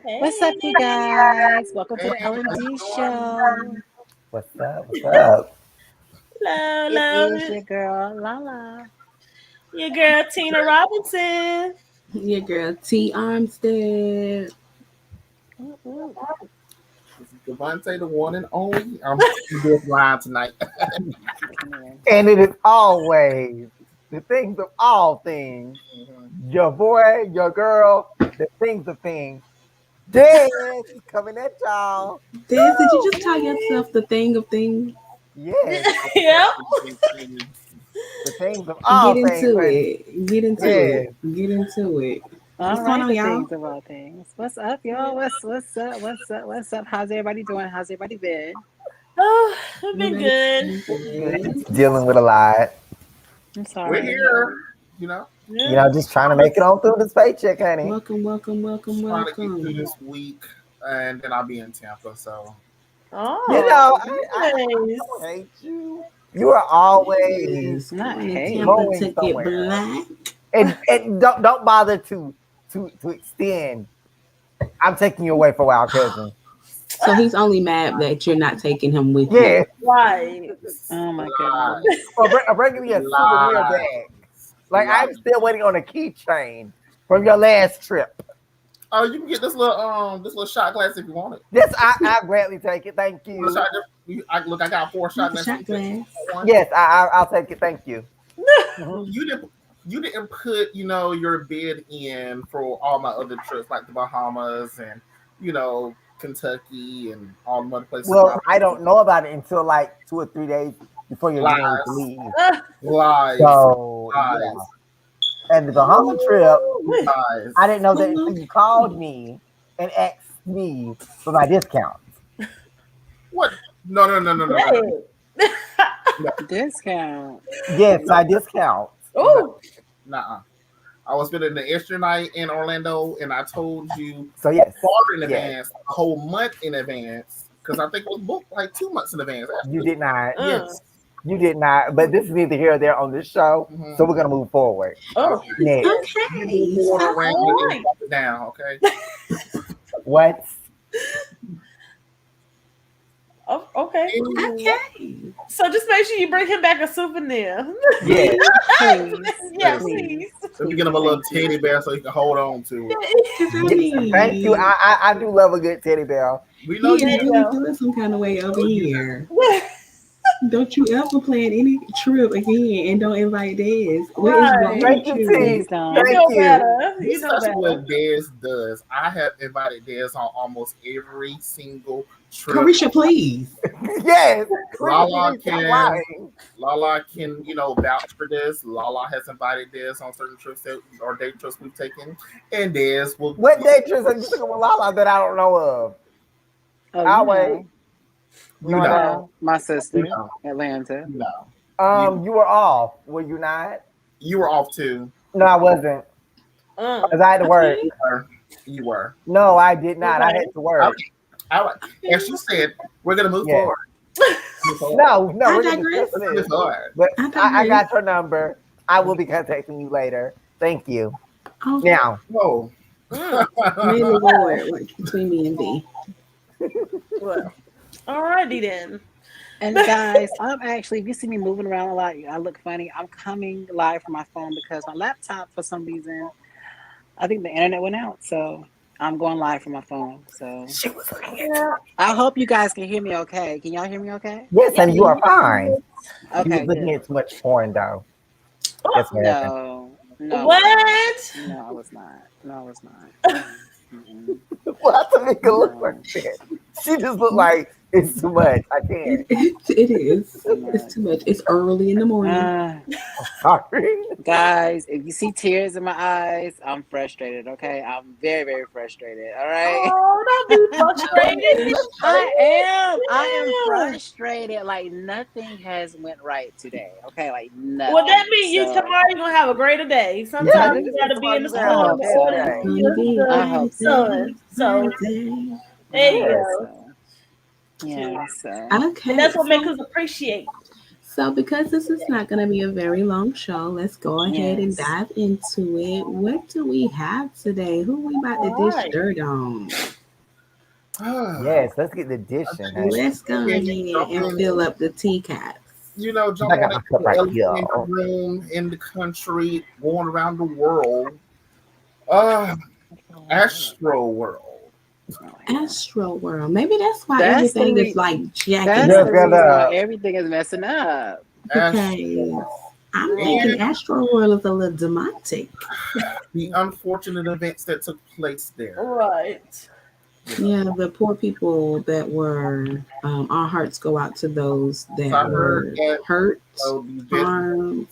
Hey. What's up, you guys? Welcome to the L&D show. What's up? What's up? Hello, It hello. is your girl, Lala. Your girl Tina Robinson. Your girl T Armstead. Ooh. This is Devontae, the one and only. I'm this line tonight. And it is always the things of all things. Your boy, your girl, the things of things. Dez is coming at y'all. Dez, did you just call yourself the thing of things? Yes, Yep. the things of all Get things. into honey. it. Get into Yes. it. Get into it. All What's right, going on, the y'all? things of all things. What's up, y'all? What's up? How's everybody doing? How's everybody been? Oh, we've been good. Dealing with a lot. I'm sorry. We're here, you know, Just trying to make it on through this paycheck, honey. Welcome. trying to get through this week, and then I'll be in Tampa. So, Oh, I nice. don't hate you. You are always Is Not going to hate. Tampa Going to get somewhere. black. and don't bother to extend. I'm taking you away for a while, cousin. So he's only mad that you're not taking him with you. Yeah, Right. Oh my goodness. or bringing me a souvenir bag. Like I'm still waiting on a keychain from your last trip. oh, you can get this little shot glass if you want it. Yes, I gladly take it. Thank you. I got 4 shot Like a glasses. shot glass. Yes, I'll take it. Thank you. You didn't put your bid in for all my other trips like the Bahamas and Kentucky and all the other places. Well, I don't know about it until like 2 or 3 days before you're getting ready to leave. Lies. So, Lies. yeah. And the Bahama trip, Lies. I didn't know that until you called me and asked me for my discount. What? No. Discount. Yes, my discount. Oh, Nuh-uh. I was spending the extra night in Orlando, and I told you So yes, far in Yes. advance, a whole month in advance, because I think it was booked like 2 months in advance. you did not. Yes. You did not. But this is neither here or there on this show, so we're gonna move forward. oh. Next. Okay. Move forward around and Alright. drop it down, okay? What? Oh, okay. Okay. So just make sure you bring him back a souvenir. Yes. Please. Yeah, Yes. please. Let me get him a little teddy bear so he can hold on to it. Thank you. I do love a good teddy bear. We know Yeah, you. you really go. feeling some kind of way over here. Don't you ever plan any trip again and don't invite Dez. What is Right. wrong Thank with you, you? T. Please don't. You Thank know you. better. You This know is better. what Dez does. I have invited Dez on almost every single trip. Carisha, please. Yes. Lala Stop can- lying. Lala can, vouch for this. Lala has invited Dez on certain trips or day trips we've taken, and Dez will. What day trips have you took with Lala that I don't know of? Oh, I'll you wait. know. You No, know. Well, my sister, You know. Atlanta. No, You were off. Were you not? you were off too. No, I wasn't. Because I had to work. You were. No, I did not. I Okay. had to work. Okay. All right. As you said, we're gonna move Yeah. forward. Move forward. No, I we're gonna digress. discuss Move this. forward. But I I digress. got your number. I will be contacting you later. Thank you. Oh, Now, Whoa. may the Lord work between me and thee. Well, alrighty then. And guys, I'm actually, if you see me moving around a lot, I look funny. I'm coming live from my phone because my laptop, for some reason, I think the internet went out. So I'm going live from my phone. So she was looking at I hope you guys can hear me okay. Can y'all hear me okay? Yes, and you are fine. You Okay, was looking good. at too much porn, though. That's what happened. No. What? No, I was not. No, I was not. Mm-mm. Well, I make her look No. like that. She just looked like it's too much. I can't. It is. It's too much. It's early in the morning. Sorry. Guys, if you see tears in my eyes, I'm frustrated, okay? I'm very, very frustrated, all right? Oh, don't be frustrated. I am frustrated. Like nothing has went right today, okay? Like nothing. Well, that means you So, tomorrow you're gonna have a greater day. Yeah, Sometimes this you is gotta be in the tomorrow storm. you're gonna have a better better day. I hope so. So there you Yes. go. Yeah, so. Okay. And that's what makes us appreciate. So because this is not going to be a very long show, let's go ahead and Yes. dive into it. What do we have today? Who we about to dish Alright. dirt on? Yes, let's get the dishing. Hey. Let's go ahead and fill up the teacups. Jump I got on my that cup right elephant here. in the room, in the country, going around the world. Astro World. Astroworld. Maybe that's why That's everything the is like jacking That's up. the Look at reason why that. everything is messing up. Because I'm thinking And Astroworld is a little demonic. the unfortunate events that took place there. Right. Yeah, the poor people that were, our hearts go out to those So that I heard were that hurt, the harmed.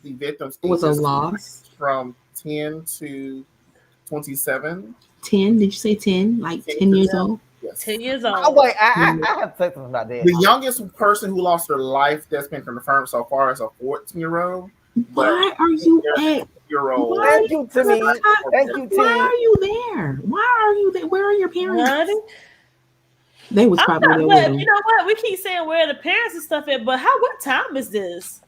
victims' It was a ages loss. from 10 to 27. 10, did you say 10? Like 10 10 to years old? yes. 10 years Oh, old. wait, I have to say something about that. The youngest person who lost their life that's been confirmed so far is a 14-year-old. But Why are you at? year old. Why Thank you, Timmy. Thank you, Why T. are you there? Why are you there? Where are your parents? Honey, They was I'm probably not, there with but them. you know what? We keep saying where the parents and stuff at, but what time is this?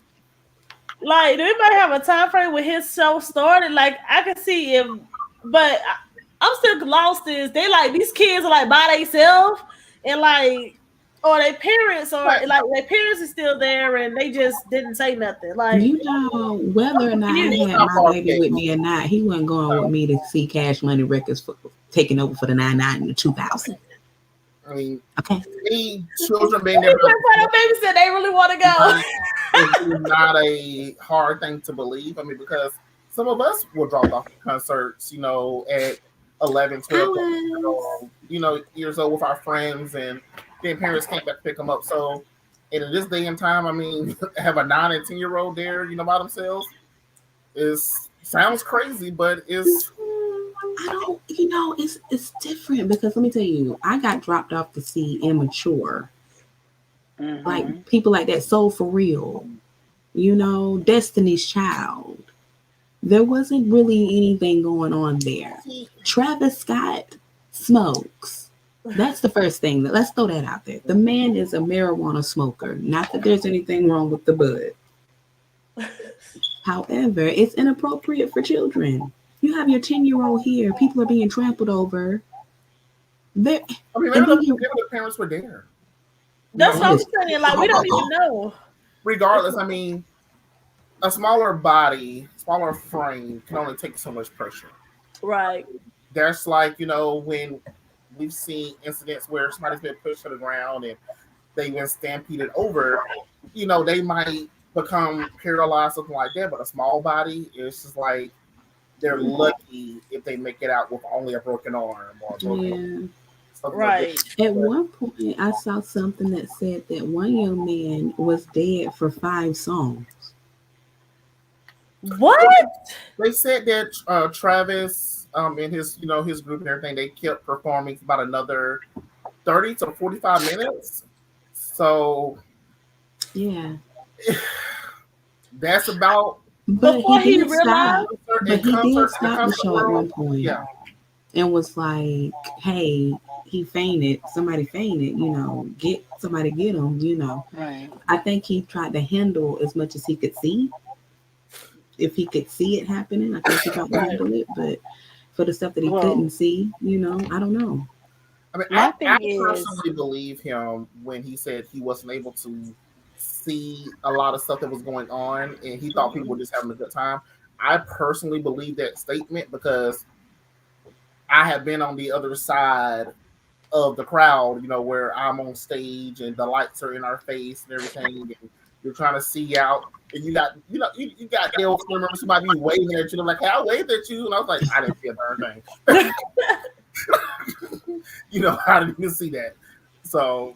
Like, do anybody have a time frame when his show started? Like, I can see if, but I'm still lost. Is they like these kids are like by themselves and like, or their parents are Right. like their parents are still there and they just didn't say nothing. Like, You know, whether or not I you- had my baby with me or not, he wasn't going with me to see Cash Money Records for taking over for the 99 and the 2000. I mean, Okay. any children being He there went for the baby said they really want to go. is not a hard thing to believe. I mean, because some of us were dropped off at concerts, at 11, 12, years old with our friends, and then parents came back to pick them up. So, and in this day and time, I mean, have a 9 and 10-year-old there, by themselves, sounds crazy, but it's I don't, it's different because let me tell you, I got dropped off to see Immature. Mhm. Like people like that, Soul for Real, Destiny's Child. There wasn't really anything going on there. Travis Scott smokes. That's the first thing. Let's throw that out there. The man is a marijuana smoker. Not that there's anything wrong with the bud. However, it's inappropriate for children. You have your 10-year-old here. People are being trampled over. I mean, maybe the parents were there. That's what I'm saying. Like, we don't even know. Regardless, I mean, a smaller body, smaller frame can only take so much pressure. Right. That's like, when we've seen incidents where somebody's been pushed to the ground and they've been stampeded over, they might become paralyzed, something like that. But a small body, it's just like they're lucky if they make it out with only a broken arm or a broken right. At one point, I saw something that said that one young man was dead for 5 songs. What? They said that Travis, in his his group and everything, they kept performing for about another 30 to 45 minutes. So yeah, that's about. But before he did realized. stop. But he did stop the show at one point. Yeah. And was like, "Hey, he fainted. Somebody fainted. Get somebody, get him. Right. I think he tried to handle as much as he could see. If he could see it happening, I think he tried to handle it. But for the stuff that he couldn't see, I don't know. I mean, My I thing is, personally believe him when he said he wasn't able to see a lot of stuff that was going on, and he thought people were just having a good time. I personally believe that statement because I have been on the other side of the crowd, where I'm on stage and the lights are in our face and everything, and you're trying to see out, and you got, you got Dale. Remember somebody waving at you? I'm like, hey, I waved at you, and I was like, I didn't see a darn thing. I didn't even see that. So,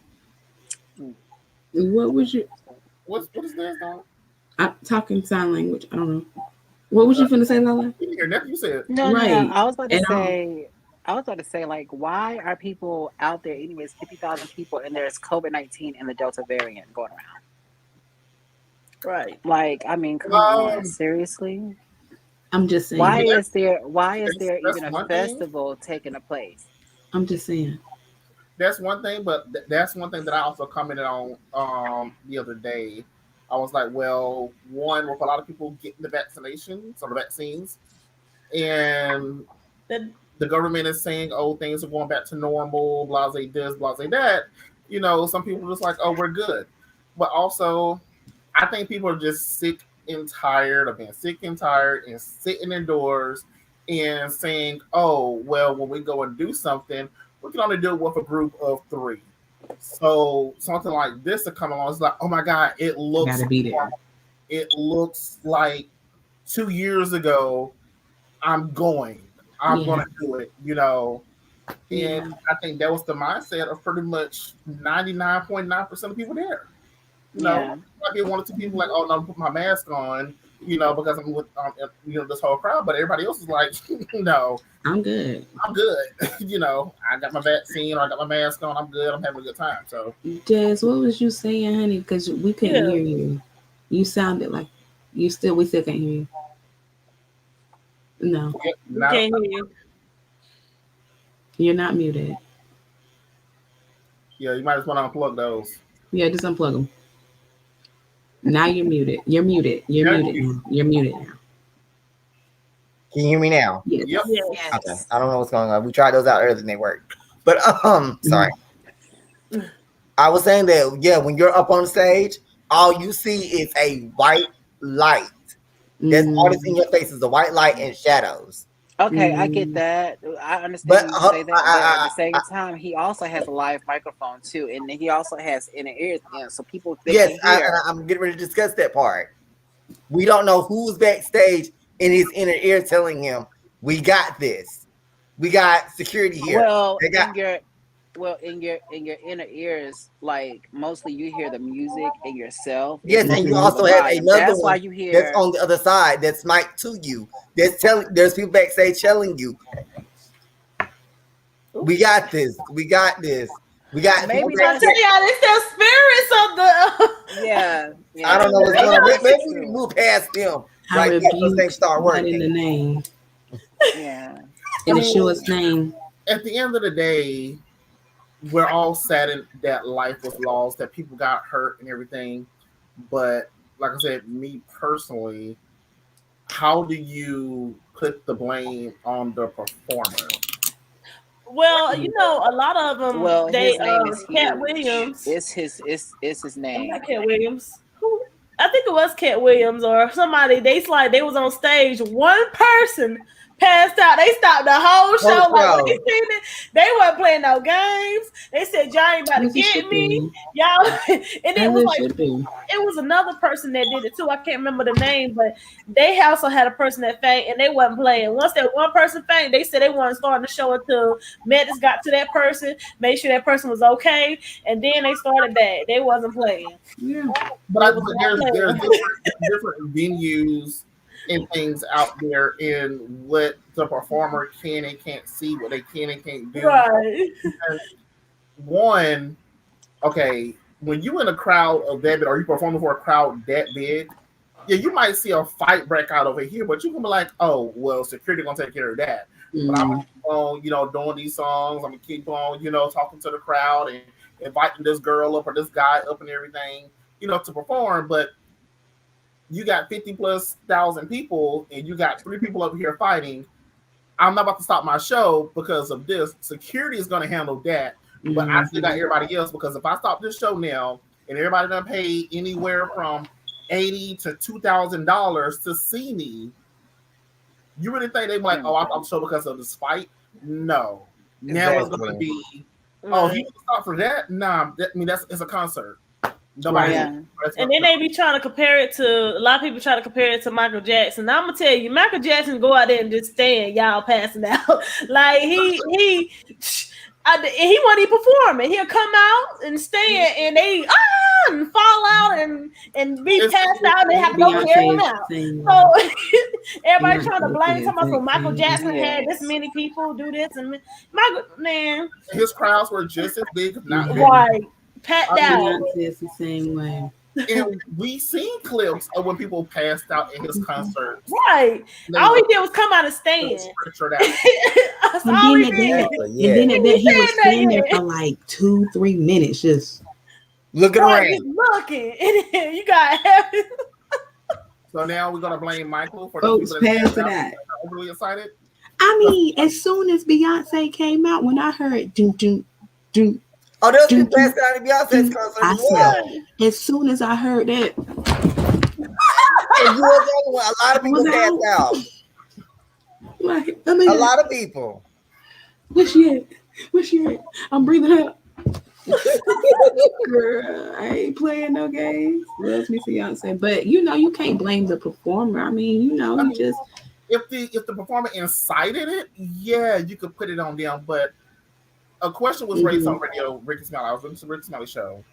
What was your? what is this, dog? I'm talking sign language. I don't know. What was you finna say, Lala? You said no. I was about to And say. I was about to say, like, why are people out there? Anyways, 50,000 people, and there's COVID-19 and the Delta variant going around. Right. Like, I mean, come on, seriously. I'm just saying. Why is there that's even a one thing. festival taking a place? I'm just saying. That's one thing, but that's one thing that I also commented on the other day. I was like, well, one, with a lot of people getting the vaccinations or the vaccines, and the government is saying, oh, things are going back to normal, blase this, blase that, some people are just like, oh, we're good. But also, I think people are just sick and tired of being sick and tired and sitting indoors and saying, oh, well, when we go and do something, we can only do it with a group of 3. So something like this to come along, it's like, oh my God, it looks Gotta be there. It looks like 2 years ago, I'm going to do it, And I think that was the mindset of pretty much 99.9% of people there. Might be 1 or 2 people like, oh no, put my mask on, because I'm with this whole crowd. But everybody else is like, no, I'm good. I got my vaccine or I got my mask on. I'm good. I'm having a good time. So, Jazz, what was you saying, honey? Because we couldn't hear you. You sounded like we still can't hear you. No, we can't hear you. You're not muted. Yeah, you might just want to unplug those. Yeah, just unplug them. Now you're muted. You're muted. You're muted now. You're muted now. Can you hear me now? Yes. Yep. Yes. Okay. I don't know what's going on. We tried those out earlier and they worked. But sorry. I was saying that when you're up on stage, all you see is a white light. That's all that's in your face is a white light and shadows. Okay, I get that. I understand you say that, but at the same time, he also has a live microphone too, and he also has inner ears in, so people think I'm getting ready to discuss that part. We don't know who's backstage in his inner ear telling him, "We got this. We got security here." Well, in your inner ears, like mostly you hear the music and yourself. Yes, and you also have another that's one why you hear that's on the other side that's mic to you. There's people backstage telling you, "We got this. We got this. We got." Maybe I tell y'all, it's the spirits of the. Yeah. I don't know what's going on. Maybe we can move past them. Right before things start working. In the name. Yeah. In the show's name. At the end of the day, we're all saddened that life was lost, that people got hurt and everything. But like I said, me personally, how do you put the blame on the performer? Well, a lot of them. Well, they his name is Cat Williams. It's his name. Not Cat Williams. Who? I think it was Cat Williams or somebody. They was on stage. One person passed out. They stopped the whole show. Like, when they seen it, they wasn't playing no games. They said, "Y'all ain't about to get me, y'all." And it was like it was another person that did it too. I can't remember the name, but they also had a person that faint, and they wasn't playing. Once that one person faint, they said they wasn't starting the show until medics got to that person, made sure that person was okay, and then they started back. They wasn't playing. Yeah, but there's different venues and things out there in what the performer can and can't see, what they can and can't do. Right. One, okay, when you in a crowd of that big, or you performing for a crowd that big, you might see a fight break out over here, but you can be like, oh, well, security gonna take care of that. But I'm gonna keep on, doing these songs. I'm gonna keep on, talking to the crowd and inviting this girl up or this guy up and everything, to perform. But you got 50,000+ people and you got 3 people up here fighting. I'm not about to stop my show because of this. Security is going to handle that. But I still got everybody else, because if I stop this show now and everybody done pay anywhere from $80 to $2,000 to see me, you really think they like, oh, I'm so because of this fight? No. Now it's going to be, oh, he can stop for that? Nah, it's a concert. Nobody. And then they be trying to compare it to, a lot of people try to compare it to Michael Jackson. I'm gonna tell you, Michael Jackson go out there and just stand, y'all passing out. Like he wasn't even performing. He'll come out and stand, and they and fall out and be passed out. And they have to go carry him out. So everybody trying to blame somebody. So Michael Jackson had this many people do this, and Michael, man, his crowds were just as big, if not bigger. Right. Pat down. It's the same way. And we seen clips of when people passed out at his concert. Right. All he did was come out and stand. And then he was standing there for like 2-3 minutes, just looking around. Just looking. And you got heaven. So now we're gonna blame Michael for folks passing out. Overly excited. I mean, as soon as Beyonce came out, when I heard doom doom doom, Oh, they'll be doom, best out of Beyonce's doom, concert I as well. said, as soon as I heard that, And you was the only one. A lot of people was passed out. like, I mean, A lot of people. where's she at? Where's she at? I'm breathing out. Girl, I ain't playing no games. Loves me Beyonce, but you can't blame the performer. I mean, you just If the performer incited it, yeah, you could put it on them. But a question was raised on radio. Ricky Smiley. I was listening to Ricky Smiley show,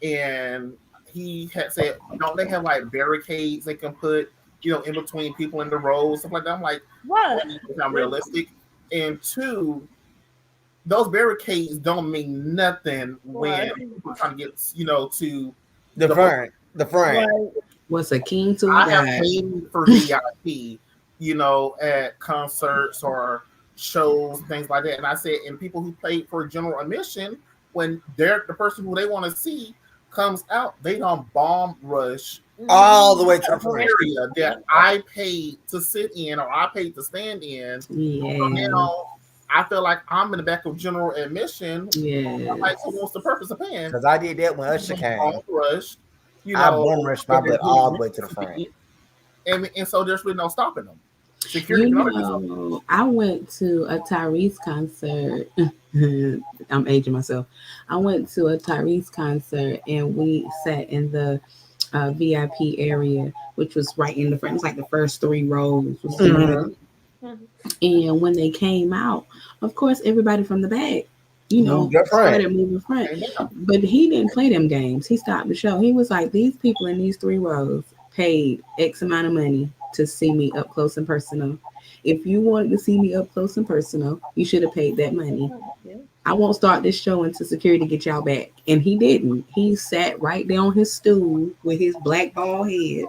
and he had said, "Don't they have like barricades they can put, in between people in the rows, stuff like that?" I'm like, What? "It's not realistic." And two, those barricades don't mean nothing when people trying to get, to The front. The front. Right. was a king to a I have god. paid for VIP, at concerts or shows, things like that. And I said, and people who paid for general admission, when the person who they want to see comes out, they don't bomb rush All the way to the front. area that I paid to sit in or I paid to stand in. Yeah. Now I feel like I'm in the back of general admission. Yeah. Like, so what's the purpose of paying? Because I did that when Usher came. Bomb rush, I bomb rushed my butt all the way to the front. And so there's really no stopping them. Security I went to a Tyrese concert. I'm aging myself. I went to a Tyrese concert and we sat in the VIP area, which was right in the front. It was like the first 3 rows. And when they came out, of course, everybody from the back, started moving front. But he didn't play them games. He stopped the show. He was like, these people in these 3 rows paid X amount of money to see me up close and personal. If you wanted to see me up close and personal, you should have paid that money. I won't start this show until security get y'all back. And he didn't. He sat right there on his stool with his black bald head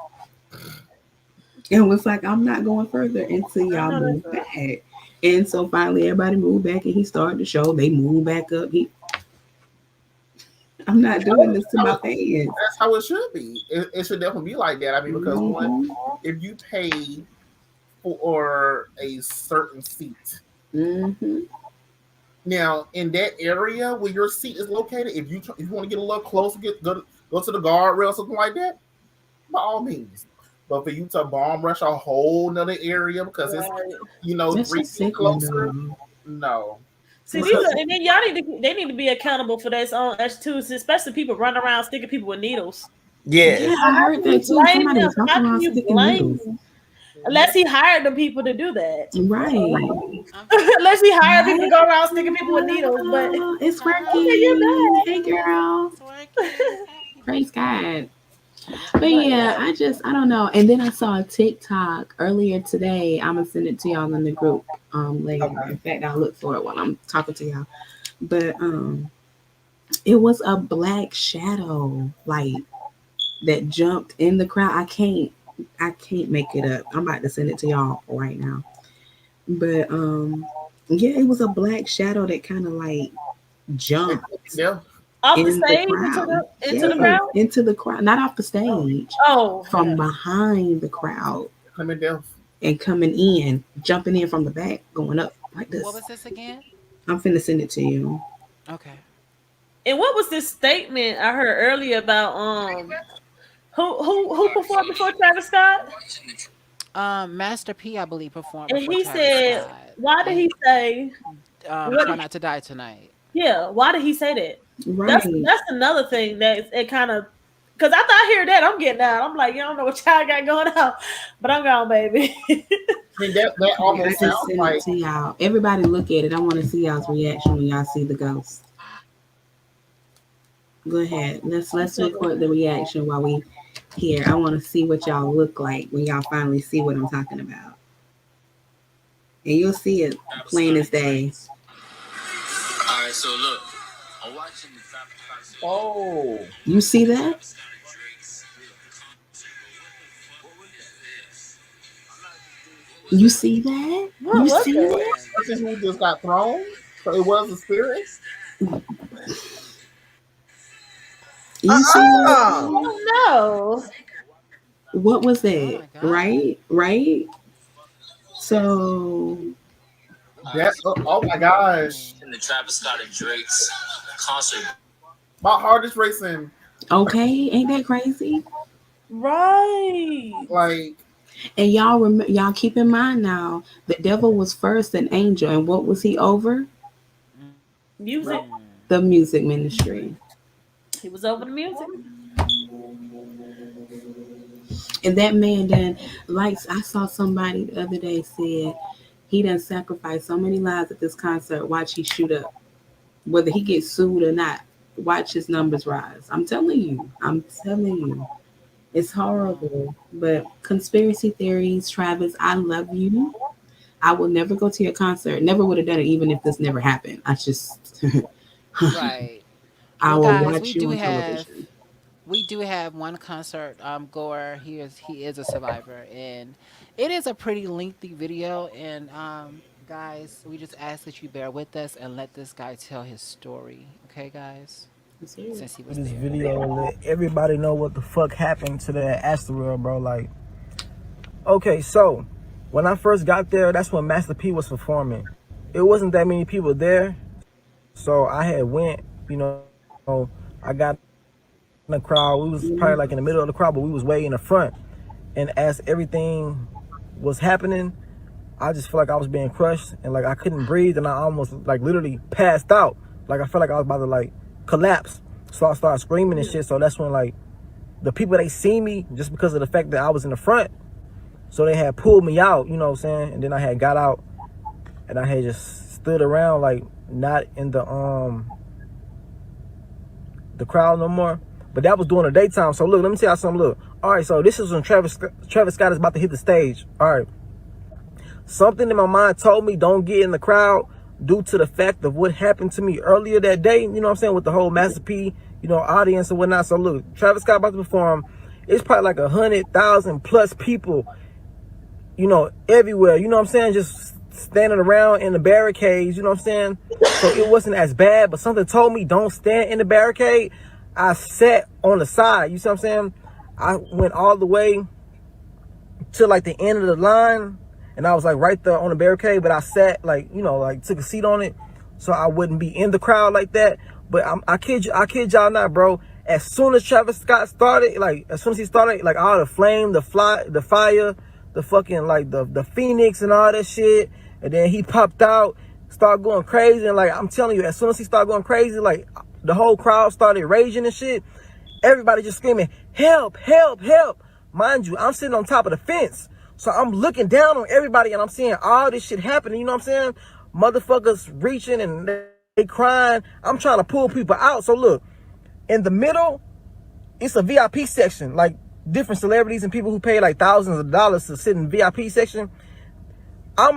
and was like, I'm not going further until y'all move back. And so finally everybody moved back and he started the show. They moved back up. I'm not doing this to my fans. That's how it should be. It should definitely be like that. I mean, because one, if you pay for a certain seat, now in that area where your seat is located, if you want to get a little closer, go to the guardrail, something like that, by all means. But for you to bomb rush a whole nother area because it's 3 feet closer, no. See, and then they need to be accountable for their own actions too, especially people running around sticking people with needles. Yeah, I heard that too. Somebody was walking around sticking needles. Unless he hired the people to do that. Right. Unless he hired people to go around sticking people with needles. But it's working. Hey, girl. Praise God. But yeah, I don't know. And then I saw a TikTok earlier today. I'm gonna send it to y'all in the group later. Okay. In fact, I'll look for it while I'm talking to y'all. But it was a black shadow like that jumped in the crowd. I can't make it up. I'm about to send it to y'all right now. But yeah, it was a black shadow that kind of like jumped. Yeah. Off the stage into the crowd? Into the crowd. Not off the stage. Oh. From behind the crowd. Coming down. And coming in, jumping in from the back, going up like this. What was this again? I'm finna send it to you. Okay. And what was this statement I heard earlier about who performed before Travis Scott? Master P, I believe, performed. And he said, Scott. Why did he say try not to die tonight? Yeah, why did he say that? Right. That's another thing that it kind of, because after I hear that, I'm getting out. I'm like, you don't know what y'all got going on, but I'm gone, baby. I mean, that almost sounds like to y'all. Everybody look at it. I want to see y'all's reaction when y'all see the ghost. Go ahead. Let's record the reaction while we here. I want to see what y'all look like when y'all finally see what I'm talking about. And you'll see it plain as day. All right, so look, I'm watching the top. Oh, you see that? You see that? You see that? Person who just got thrown. So it was a spirit. You see that? Oh, no. What was that? Right? So That, oh my gosh. In the Travis Scott and Drake's concert. My heart is racing. Okay, ain't that crazy? Right. Like, And y'all keep in mind now, the devil was first an angel, and what was he over? Music. The music ministry. He was over the music. And that man then, like I saw somebody the other day said, he done sacrificed so many lives at this concert. Watch he shoot up. Whether he gets sued or not, watch his numbers rise. I'm telling you. It's horrible. But conspiracy theories, Travis, I love you. I will never go to your concert. Never would have done it even if this never happened. I just Right. I Well, will guys, watch we you do on have television. we do have one concert goer. He is a survivor, and it is a pretty lengthy video. And guys, we just ask that you bear with us and let this guy tell his story. Okay, guys, since he was This there. video and let everybody know what the fuck happened to that Astroworld, bro. Like, okay, so when I first got there, that's when Master P was performing. It wasn't that many people there, so I had went. I got in the crowd. We was probably like in the middle of the crowd, but we was way in the front. And as everything was happening, I just felt like I was being crushed and like I couldn't breathe, and I almost like literally passed out. Like I felt like I was about to like collapse. So I started screaming and shit. So that's when like the people, they see me just because of the fact that I was in the front. So they had pulled me out, you know what I'm saying? And then I had got out and I had just stood around, like not in the crowd no more. But that was during the daytime. So look, let me tell y'all something. Look, all right, so this is when Travis Scott is about to hit the stage. All right, something in my mind told me don't get in the crowd due to the fact of what happened to me earlier that day, you know what I'm saying, with the whole Master P, audience and whatnot. So look, Travis Scott about to perform. It's probably like 100,000 plus people, everywhere, you know what I'm saying, just standing around in the barricades, you know what I'm saying? So it wasn't as bad, but something told me don't stand in the barricade. I sat on the side, you see what I'm saying? I went all the way to like the end of the line, and I was like right there on the barricade, but I sat like, like took a seat on it so I wouldn't be in the crowd like that. But I kid y'all not, bro. As soon as Travis Scott started, like as soon as he started, like all the flame, the fire, the fucking like the Phoenix and all that shit, and then he popped out, started going crazy, and like I'm telling you, as soon as he started going crazy, like the whole crowd started raging and shit. Everybody just screaming, help, help, help. Mind you, I'm sitting on top of the fence. So I'm looking down on everybody and I'm seeing all this shit happening, you know what I'm saying? Motherfuckers reaching and they crying. I'm trying to pull people out. So look, in the middle, it's a VIP section, like different celebrities and people who pay like thousands of dollars to sit in the VIP section.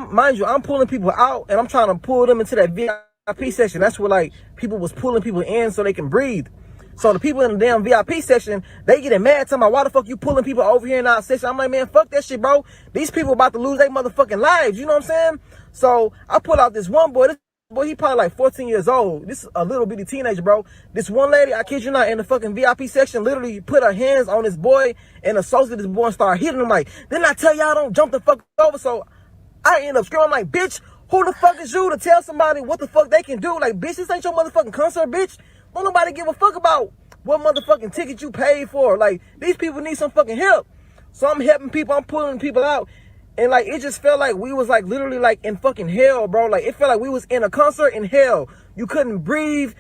Mind you, I'm pulling people out and I'm trying to pull them into that VIP section. That's where like people was pulling people in so they can breathe. So the people in the damn VIP section, they getting mad, talking about why the fuck you pulling people over here in our section. I'm like, man, fuck that shit, bro. These people about to lose their motherfucking lives, you know what I'm saying? So I pull out this one boy. This boy, he probably like 14 years old. This is a little bitty teenager, bro. This one lady, I kid you not, in the fucking VIP section, literally put her hands on this boy and assaulted this boy and started hitting him like, didn't I tell y'all don't jump the fuck over? So I end up screaming like, bitch, who the fuck is you to tell somebody what the fuck they can do? Like, bitch, this ain't your motherfucking concert, bitch. Don't nobody give a fuck about what motherfucking ticket you paid for. Like, these people need some fucking help. So I'm helping people, I'm pulling people out. And like, it just felt like we was like literally like in fucking hell, bro. Like, it felt like we was in a concert in hell. You couldn't breathe.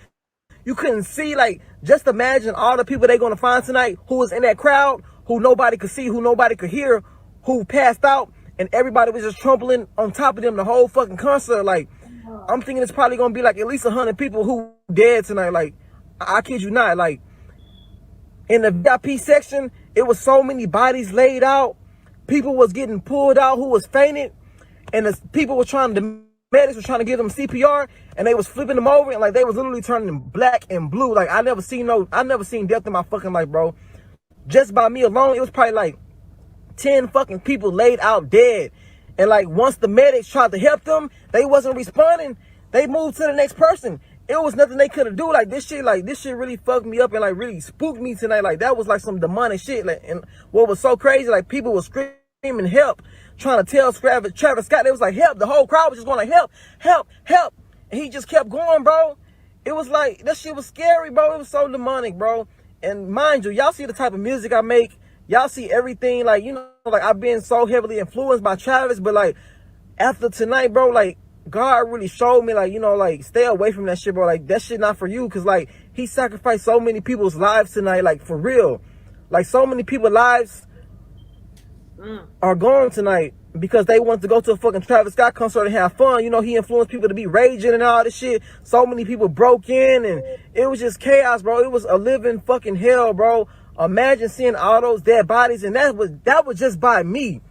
You couldn't see. Like, just imagine all the people they gonna find tonight who was in that crowd, who nobody could see, who nobody could hear, who passed out, and everybody was just trampling on top of them the whole fucking concert. Like, I'm thinking it's probably gonna be like at least 100 people who dead tonight. Like, I kid you not. Like, in the VIP section, it was so many bodies laid out. People was getting pulled out who was fainted, and the medics were trying to give them CPR, and they was flipping them over, and like they was literally turning black and blue. Like, I never seen death in my fucking life, bro. Just by me alone, it was probably like 10 fucking people laid out dead. And like, once the medics tried to help them, they wasn't responding. They moved to the next person. It was nothing they could do. Like, this shit really fucked me up and like really spooked me tonight. Like, that was like some demonic shit. Like, and what was so crazy, like, people was screaming screaming help, trying to tell Travis Scott. It was like help. The whole crowd was just going like help, help, help, and he just kept going, bro. It was like that shit was scary, bro. It was so demonic, bro. And mind you, y'all see the type of music I make. Y'all see everything, like, you know, like I've been so heavily influenced by Travis, but like after tonight, bro, like God really showed me, like, you know, like stay away from that shit, bro. Like that shit not for you, cause like he sacrificed so many people's lives tonight, like for real. Like so many people's lives are gone tonight because they want to go to a fucking Travis Scott concert and have fun. You know, he influenced people to be raging and all this shit. So many people broke in and it was just chaos, bro. It was a living fucking hell, bro. Imagine seeing all those dead bodies, and that was just by me.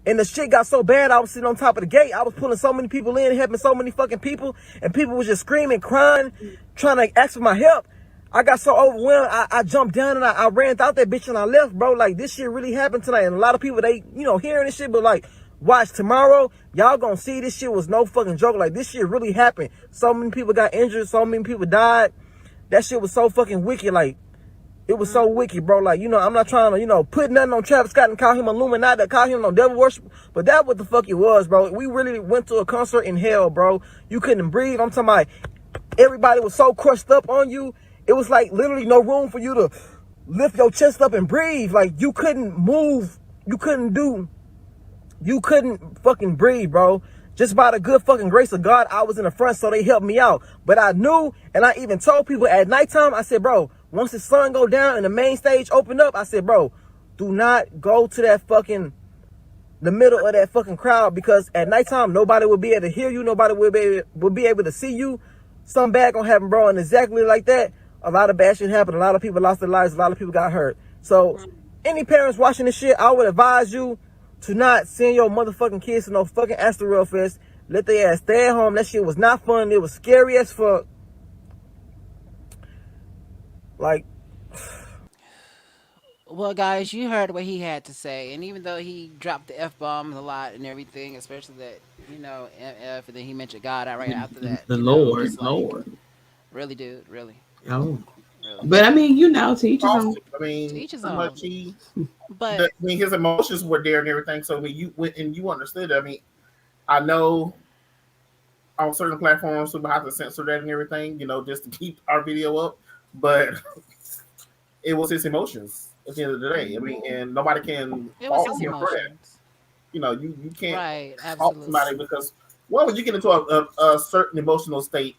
And the shit got so bad, I was sitting on top of the gate. I was pulling so many people in, helping so many fucking people, and people was just screaming, crying, trying to ask for my help. I got so overwhelmed, I jumped down and I ran out that bitch and I left, bro. Like, this shit really happened tonight. And a lot of people, they, you know, hearing this shit, but like, watch tomorrow, y'all gonna see this shit was no fucking joke. Like, this shit really happened. So many people got injured, so many people died. That shit was so fucking wicked. Like, it was so wicked, bro. Like, you know, I'm not trying to, you know, put nothing on Travis Scott and call him Illuminati, call him no devil worship, but that what the fuck it was, bro. We really went to a concert in hell, bro. You couldn't breathe. I'm talking about everybody was so crushed up on you. It was like literally no room for you to lift your chest up and breathe. Like, you couldn't move. You couldn't fucking breathe, bro. Just by the good fucking grace of God, I was in the front, so they helped me out. But I knew, and I even told people at nighttime, I said, bro, once the sun go down and the main stage open up, I said, bro, do not go to that fucking, the middle of that fucking crowd, because at nighttime, nobody will be able to hear you. Nobody will be able to see you. Something bad gonna happen, bro. And exactly like that, a lot of bad shit happened. A lot of people lost their lives. A lot of people got hurt. So any parents watching this shit, I would advise you to not send your motherfucking kids to no fucking Astroworld Fest. Let their ass stay at home. That shit was not fun. It was scary as fuck. Like, well, guys, you heard what he had to say, and even though he dropped the f-bombs a lot and everything, especially that, you know, MF, and then he mentioned God out right after that. The you know, Lord, just like, Lord. Really, dude, really. Oh. Really. But I mean, you know, to each his own. I mean, To each his pretty own. much he, But I mean, his emotions were there and everything. So when you went and you understood it, I mean, I know on certain platforms we have to censor that and everything, you know, just to keep our video up. But it was his emotions at the end of the day. I mean, and nobody can it was fault his him for that. emotions. You know, you can't Right, fault absolutely. somebody because when you get into a certain emotional state,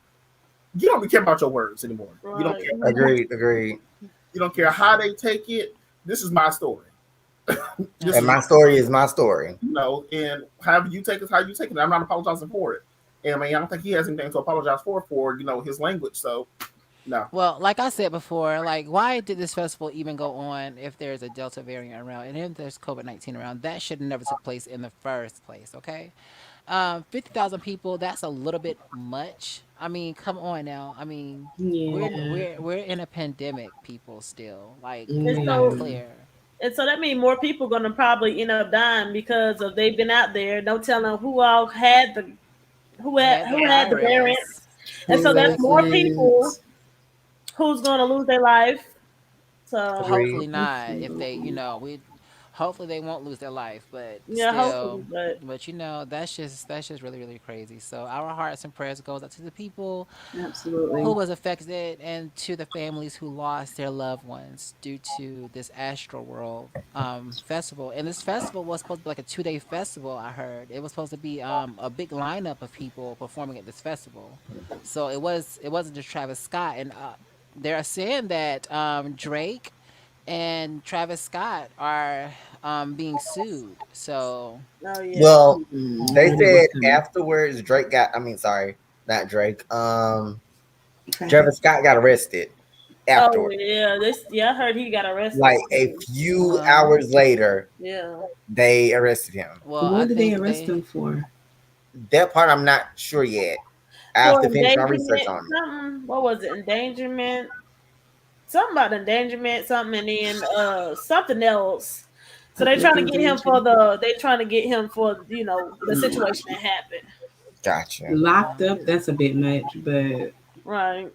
you don't care about your words anymore. Right. You don't care. Agreed. You don't care how they take it. This is my story. And my story is my story. You know, and however you take it, how you take it. I'm not apologizing for it. And I mean, I don't think he has anything to apologize for, you know, his language. So, no. Well, like I said before, like, why did this festival even go on if there's a Delta variant around and if there's COVID-19 around? That should have never took place in the first place, okay? 50,000 people, that's a little bit much. I mean, come on now. I mean, Yeah. we're in a pandemic, people, still. Like, And be so, clear. and so that means more people gonna probably end up dying because of they've been out there. No telling who all had the who had the variant, and so that's more people who's gonna lose their life. So Hopefully not. If they, you know, hopefully they won't lose their life, but yeah, hopefully, still, but you know, that's just really really crazy. So our hearts and prayers goes out to the people Absolutely. who was affected and to the families who lost their loved ones due to this Astroworld festival. And this festival was supposed to be like a 2-day festival. I heard it was supposed to be a big lineup of people performing at this festival. So it wasn't just Travis Scott, and they're saying that Drake and Travis Scott are being sued. So oh yeah. Well, they I know said what's coming. afterwards Drake got. I mean, sorry, not Drake. Travis Scott got arrested Oh afterwards. yeah, I heard he got arrested. Like a few well, hours later, Yeah. they arrested him. well, I What did they think arrest him for? That part I'm not sure yet. I have For to finish my endangerment, research on it. something. What was it? Endangerment. Something about endangerment, something, and then something else. So they're trying to get him for you know, the situation that happened. Gotcha. Locked up, that's a bit much, but Right.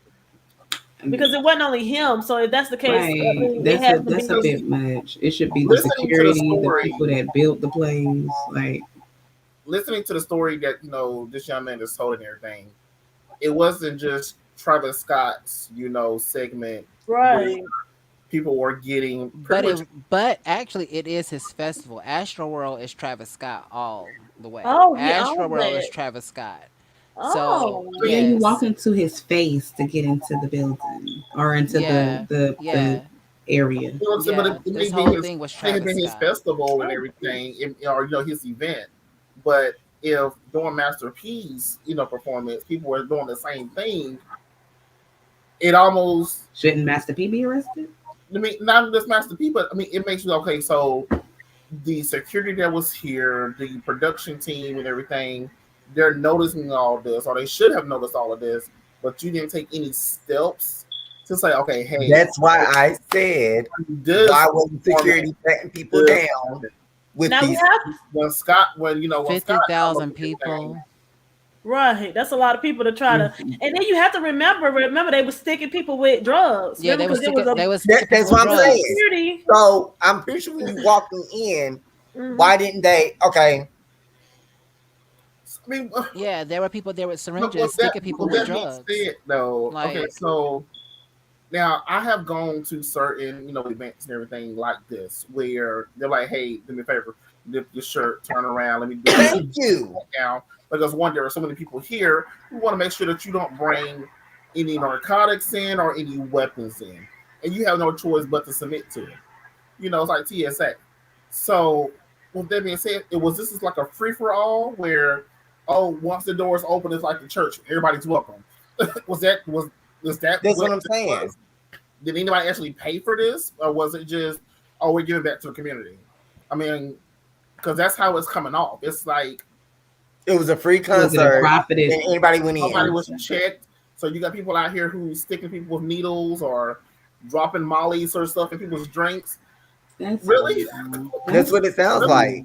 because it wasn't only him. So if that's the case, I Right. mean, it has to That's a be. bit much. It should be the Listening to the security, the story, people that built the place. Like, that this young man just told and everything, it wasn't just Travis Scott's segment where Right. people were getting pretty But much. but actually, it is his festival. Astroworld is Travis Scott all the way. Oh, he owned Astroworld is that. Travis Scott. So Oh, yeah, you walk yes, into his face to get into the building or into yeah, the yeah, area. But yeah. it This may be whole thing was may have Travis been his Scott. festival and oh, everything, or his event. But if doing Master P's performance, people were doing the same thing. It almost, Shouldn't Master P be arrested? I mean, not just Master P, but I mean, it makes you okay. So the security that was here, the production team and everything, they're noticing all this, or they should have noticed all of this, but you didn't take any steps to say, okay, hey, That's why I said, this why wasn't security patting people this down with now we these? have when Scott come up 50,000 with everything, people. right. That's a lot of people to try to, and then you have to remember they were sticking people with drugs. Yeah, Remember, because it was a they was sticking That's people with what I'm saying. drugs. security. So I'm pretty sure when you walking in, Mhm. why didn't they? Okay, I mean, Yeah, there were people there with but syringes sticking people with with that being drugs. said, though, okay, Like, so now I have gone to certain events and everything like this where they're like, hey, do me a favor, lift your shirt, turn around, let me do it thank you. down. Because one, there are so many people here who want to make sure that you don't bring any narcotics in or any weapons in, and you have no choice but to submit to it. It's like TSA. So, with that being said, this is like a free for all where, once the doors open, it's like the church, everybody's welcome. Was that That's what what I'm this saying. was? Did anybody actually pay for this, or was it just, we're giving back to the community? I mean, because that's how it's coming off. It's like It was a free Was it a concert, profited and anybody went nobody in. was checked. So you got people out here who's sticking people with needles or dropping mollies or stuff in people's drinks. That's Really? That's what it sounds like.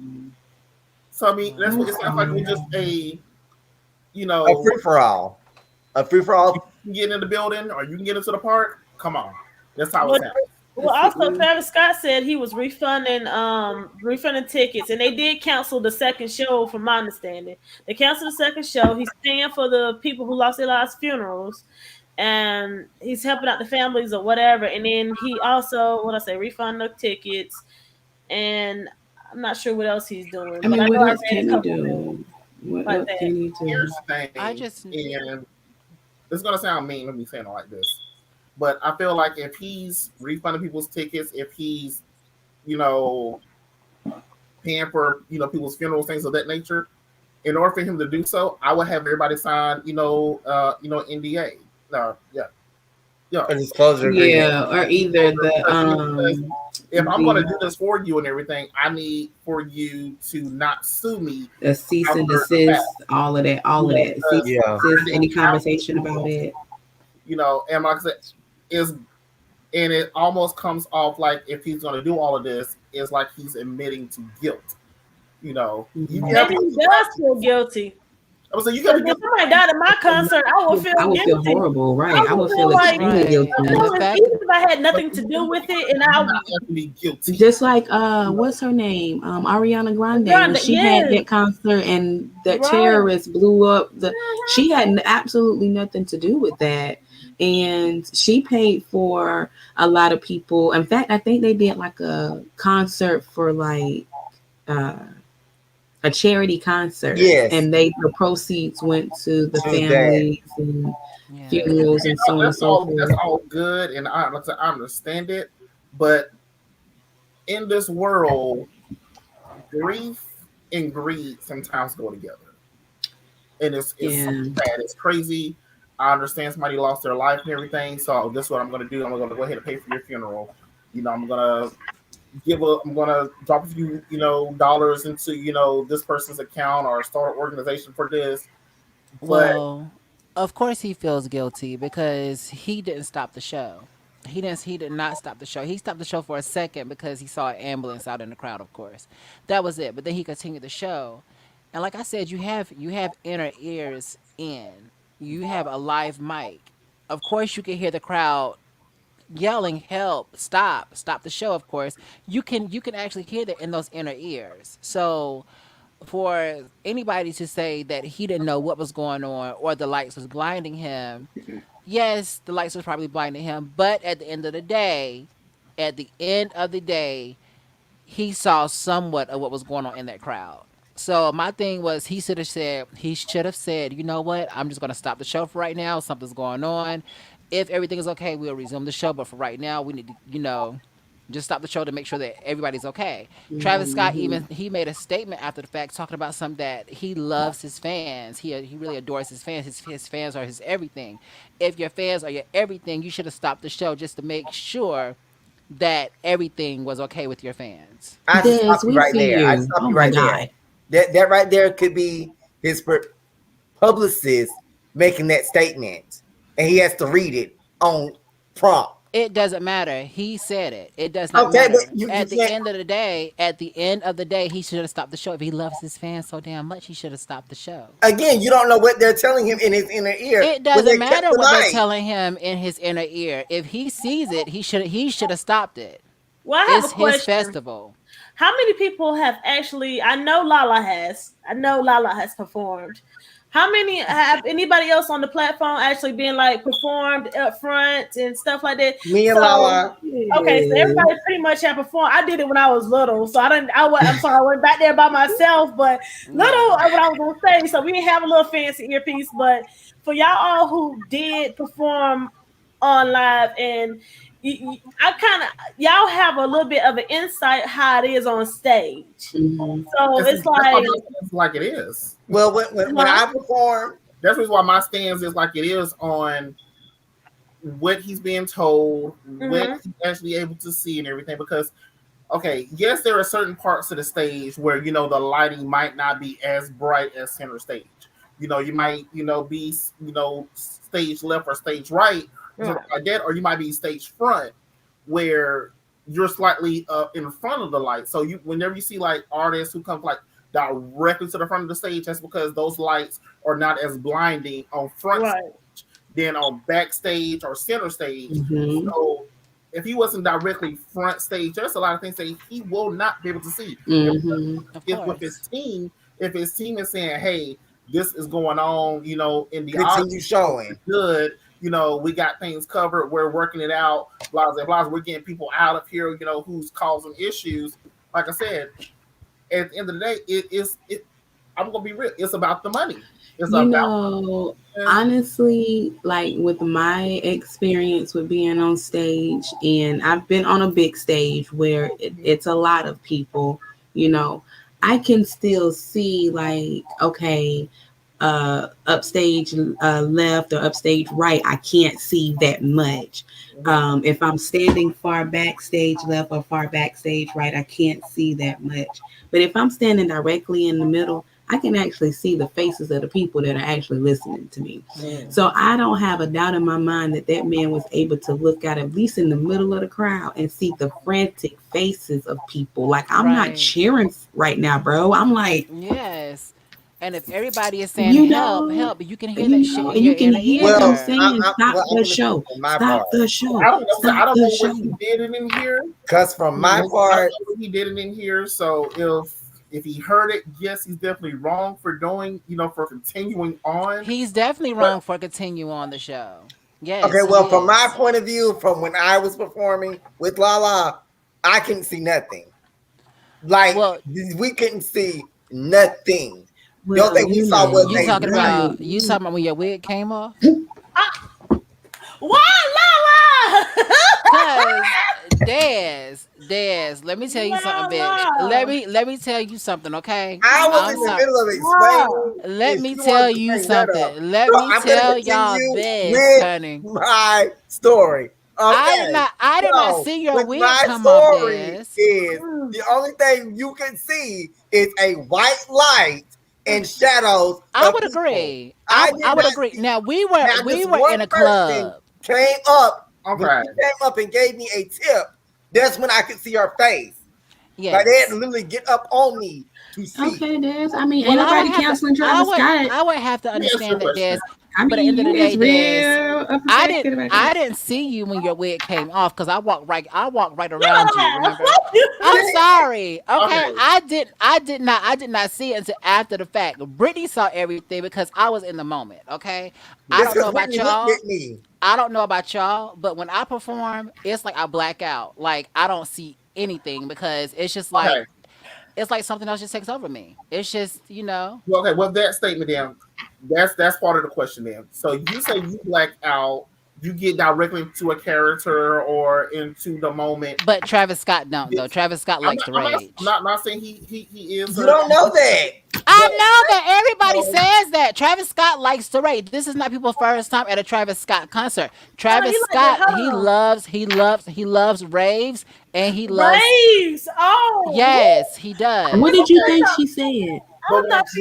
So I mean, that's what it sounds like. We're just A free for all. A free for you all. can get in the building or you can get into the park. Come on, that's how it Well, sounds. well, also Travis Scott said he was refunding tickets, and they did cancel the second show. From my understanding, they canceled the second show. He's paying for the people who lost their lives funerals, and he's helping out the families or whatever. And then he also, refund the tickets, and I'm not sure what else he's doing, I but mean, I what know I else read a can he couple things do? What like else that. can he do? Here's the I thing, just and it's gonna sound mean of me saying it like this, but I feel like if he's refunding people's tickets, if he's you know paying for people's funerals, things of that nature, in order for him to do so, I would have everybody sign NDA. Yeah, yeah. A disclosure agreement. Yeah, or either the Because if I'm going to the do this for you and everything, I need for you to not sue me the cease and after the fact. desist, all of that, all of that. Cease Because Yeah. and desist, any I conversation about it. and like I said, is and it almost comes off like if he's going to do all of this, it's like he's admitting to guilt. You have Maybe to. he does feel guilty. I was like, you got Because to if give. somebody died at my concert, I would feel I would feel guilty. horrible, right? I I would would feel feel like extremely right, guilty. and the fact even if I had nothing to do with it, and I You have to be guilty. Just like what's her name? Ariana Grande, when Grande, she had yes, that concert and that right. terrorist blew up she had absolutely nothing to do with that. And she paid for a lot of people. In fact, I think they did like a concert for like uh a charity concert, Yes. and the proceeds went to the To that. families and yeah. funerals and so on and That's so all. That's forth. all good, and I understand it. But in this world, grief and greed sometimes go together, and it's Yeah. sad. It's crazy. I understand somebody lost their life and everything, so this is what I'm going to do. I'm going to go ahead and pay for your funeral. I'm going to I'm going to drop a few dollars into this person's account or start an organization for this. But Well, of course he feels guilty because he didn't stop the show. He did not stop the show. He stopped the show for a second because he saw an ambulance out in the crowd, of course. That was it. But then he continued the show. And like I said, you have inner ears in. You have a live mic. of course, you can hear the crowd yelling, "Help! Stop! Stop the show!" Of course, you can actually hear that in those inner ears. So, for anybody to say that he didn't know what was going on or the lights was blinding him, yes, the lights was probably blinding him. But at the end of the day, he saw somewhat of what was going on in that crowd. So my thing was he should have said, you know what, I'm just gonna stop the show for right now. Something's going on. If everything is okay, we'll resume the show. But for right now, we need to, just stop the show to make sure that everybody's okay. Travis Scott Mhm. even he made a statement after the fact talking about something that he loves his fans. He really adores his fans. His fans are his everything. If your fans are your everything, you should have stopped the show just to make sure that everything was okay with your fans. I Des, stop you we right see there. I you. stop Oh you my right there. God. That right there could be his publicist making that statement, and he has to read it on prompt. It doesn't matter. He said it. It does not Okay, but matter. you can't. At the end of the day, he should have stopped the show. If he loves his fans so damn much, he should have stopped the show. Again, you don't know what they're telling him in his inner ear It when doesn't they kept matter the what they're light. telling him in his inner ear. If he sees it, he should have stopped it. Well, I have It's a his question. festival. How many people have actually? I know Lala has. I know Lala has performed. How many have anybody else on the platform actually been like performed up front and stuff like that? Me and So Lala. okay, so Yeah. everybody pretty much have performed. I did it when I was little, so I didn't. I'm sorry, I went back there by myself, but little Yeah. what I was gonna say. So we didn't have a little fancy earpiece, but for y'all all who did perform on live, and I kind of y'all have a little bit of an insight how it is on stage. Mhm. So it's That's why like, my stance is like it is. Well, when huh? I perform, That's the reason why my stance is like it is on what he's being told, what Hmm. he's actually able to see, and everything. Because okay, yes, there are certain parts of the stage where the lighting might not be as bright as center stage. You might be stage left or stage right, or Right. something like that, or you might be stage front where you're slightly in front of the light. So whenever you see like artists who come like directly to the front of the stage, that's because those lights are not as blinding on front Right. stage than on backstage or center stage. Mhm. So if he wasn't directly front stage, there's a lot of things that he will not be able to see. Mhm. Of If with his course. team, if his team is saying, "Hey, this is going on," in the audience, continue showing. good. We got things covered. We're working it out. Blah blah blah. We're getting people out of here. Who's causing issues. Like I said, at the end of the day, it is. It. I'm gonna be real. It's about the money. It's You about. know, honestly, like with my experience with being on stage, and I've been on a big stage where it's a lot of people, you know, I can still see, like, okay, upstage left or upstage right, I can't see that much. If I'm standing far backstage left or far backstage right, I can't see that much. But if I'm standing directly in the middle, I can actually see the faces of the people that are actually listening to me. Mm. So I don't have a doubt in my mind that that man was able to look out at least in the middle of the crowd and see the frantic faces of people. Like, I'm not Right. cheering right now, bro. I'm like, Yes. And if everybody is saying you help, know, help, you can hear that shit in and you your can inner hear them Well, ear. saying, "Stop I'm the gonna speak show, on my stop part the show, I don't know. I stop don't the know what show." he did it in here. because from my Mhm. I don't part, know if he did it in here. So if he heard it, yes, he's definitely wrong for doing, for continuing on. He's definitely But wrong for continue on the show. okay, Yes, he well, from my is. point of view, from when I was performing with Lala, I couldn't see nothing. Like Well, we couldn't see nothing. The only Well, thing we saw was you a talking light. about you right. talking about when your wig came off? Why, Lala? Cause Des, let me tell you something, bitch. Lala. Let me tell you something, okay? I was I'm in the sorry. middle of Wow. explaining, Let and me she wanted tell to you bring that up. something. Let So me I'm going to tell y'all continue this, with honey. my story. Okay. I did not So, see your with wig my come off, story Des. is the only thing you can see is a white light and shadows I of would people. agree. I did I would not agree. see. Now Now, we just were one in a person club. came up. When okay, she came up and gave me a tip, that's when I could see her face. Like they had to Yes. literally get up on me to see. Okay, Des. I mean, ain't Well, nobody canceling Travis Scott. I would have to let me ask you a understand that, Des. question. I But at the mean, end of the you is day, Des, real. I didn't see you when your wig came off because I walked right around you. Remember? I'm sorry. Okay, Okay. I did not see it until after the fact. Brittany saw everything because I was in the moment. Okay, I It's don't know because about Whitney looked y'all. at me. I don't know about y'all, but when I perform, it's like I black out. Like I don't see anything because it's just like Okay. it's like something else just takes over me. It's just Well, okay. Well, that statement, then, that's part of the question, then. So you say you black out, you get directly into a character or into the moment. But Travis Scott don't though. It's, Travis Scott likes to I'm rage. not saying he is, You don't know that. I but know that everybody so, says that Travis Scott likes to rage. This is not people's first time at a Travis Scott concert. Hold on, he Travis like that. Scott, Hold on. he loves raves, and he loves. Raves. Oh, Yes, he What does. did you okay. think she said? I thought she.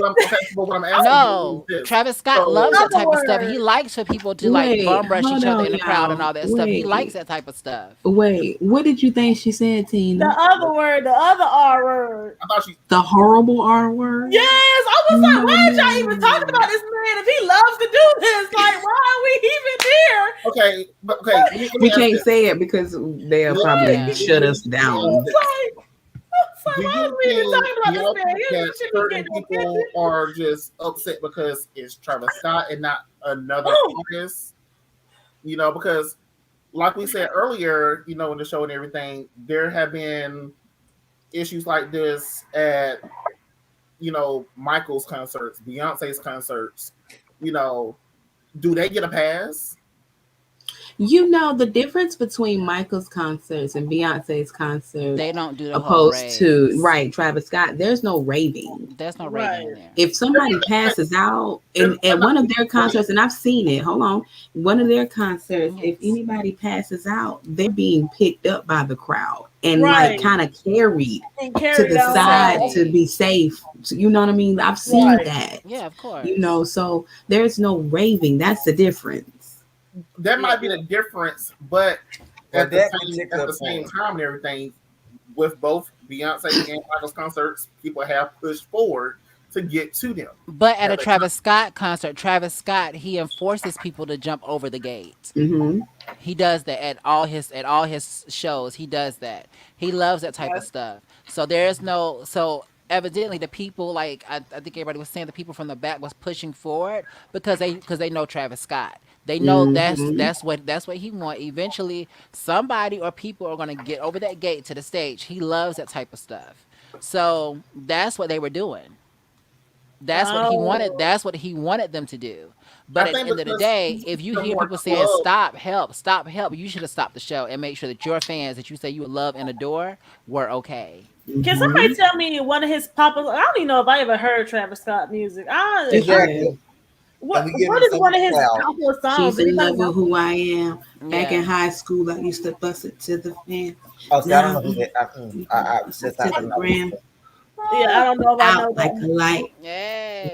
But what I'm asking you No, is this. Travis Scott loves So that Other type of stuff. He word. likes for people to like Wait, bum rush hold each other on, in the crowd and y'all. all that stuff. He likes Wait, that type of stuff. wait. What did you think she said, The Tina? other word. The other R word. I thought she. The horrible R word? Yes, I was like, why is y'all even talking No. about this man if he loves to do this? Like, why are we even here? Okay, but okay. Let me We ask can't this. say it because they'll Let, probably Yeah. shut us I was down. like, do why are you we even think, talking about this man? He that should be certain getting people attention. are just upset because it's Travis Scott and not another Oh, artist? Because like we said earlier, in the show and everything, there have been issues like this at Michael's concerts, Beyonce's concerts. You know, do they get a pass? You know the difference between Michael's concerts and Beyonce's They concerts, don't do the whole opposed to raves. right Travis Scott. There's no raving. There's no raving in right. there. If somebody passes out in They're at not one of their right. concerts, and I've seen it, hold on, one of their concerts, if Yes. anybody passes out, they're being picked up by the crowd and like Right. kind of carried And to carried the outside. side to be safe. You know what I mean? I've seen Right. that. Yeah, of course. So there's no raving. That's the difference. That might be the difference, but For at the that same particular same point. time and everything, with both Beyonce and Michael's concerts, people have pushed forward to get to them. But at a Have they Travis Scott concert, Travis Scott he enforces people to jump over the gate. Hmm. He does that at all his shows. He does that. He loves that type of stuff. So there's no so evidently the people like I think everybody was saying the people from the back was pushing forward because they know Travis Scott. They know Hmm. that's what he want. Eventually somebody or people are gonna get over that gate to the stage. He loves that type of stuff. So that's what they were doing. That's what he wanted. Oh, That's what he wanted them to do. But I at the think end of the because day, he's if you the hear more people saying club. stop, help," you should have stopped the show and make sure that your fans that you say you love and adore were okay. can Hmm. somebody tell me one of his popular? I don't even know if I ever heard Travis Scott music. Just I Exactly. said, And what we give what him is some one of his clout. popular songs? she's in Anybody love with know? who I am. Back in Yeah. high school, I used to bust it to the fan. Oh, see, I don't Now know who that. bust That's it to not. the I'm not gram. listening. Yeah, I don't know if I Out know like a that. light,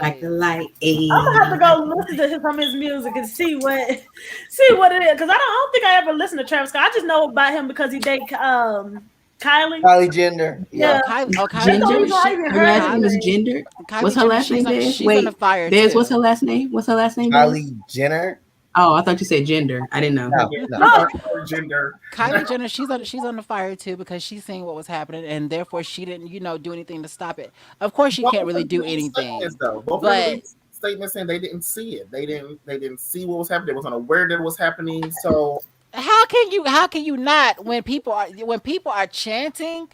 like a Yay. light. I'm gonna have to Like go listen to his, some of his music and see what it is because I don't think I ever listened to Travis Scott. I just know about him because he dated Kylie. Kylie Jenner. Yeah, Yeah. that's Kylie the only Jenner, Gender. reason I she even Her heard last his name is Kylie name. Gender. What's Kylie her Jenner, last name, Des? she's on the Wait, fire Des, what's her too. last name? What's her last name, Des? Kylie Jenner. Oh, I thought you said gender. I didn't know. No, Yeah, no. No, her gender. Kylie Jenner, she's on the fire too because she's seeing what was happening and therefore she didn't, do anything to stop it. Of course she Both can't of really them do released statements, anything. though. Both of them But released statements saying they didn't see it. They didn't see what was happening. They wasn't aware that it was happening. So how can you not when people are chanting,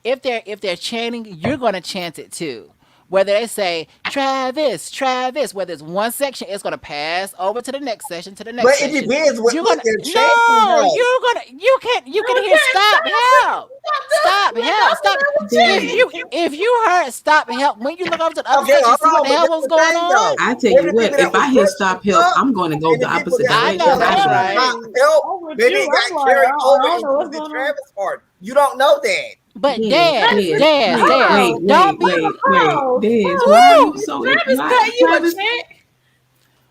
if they're chanting, you're gonna chant it too. Whether they say Travis, Travis, whether it's one section, it's gonna pass over to the next section, to the But next it section. depends You're what gonna they're chanting no, though. you can hear can't stop help. stop Stop doing help. that. Stop if Des, you heard stop help, when you look over to the other Okay, section, hold see what on. the But hell this was is the going thing though. on. I tell There you the what, people that if was I hear rushing stop help, up I'm going to go and the the people opposite that I direction. know, that that's heard Dang, right. stop help, I'm with maybe you. it I'm got like, carried I over don't know into what's the going on. Travis part. You don't know that. But Des, Des, Hold Daz, on, don't be hold Des, on. why are you woo. so, Travis why, cut you a Travis, check.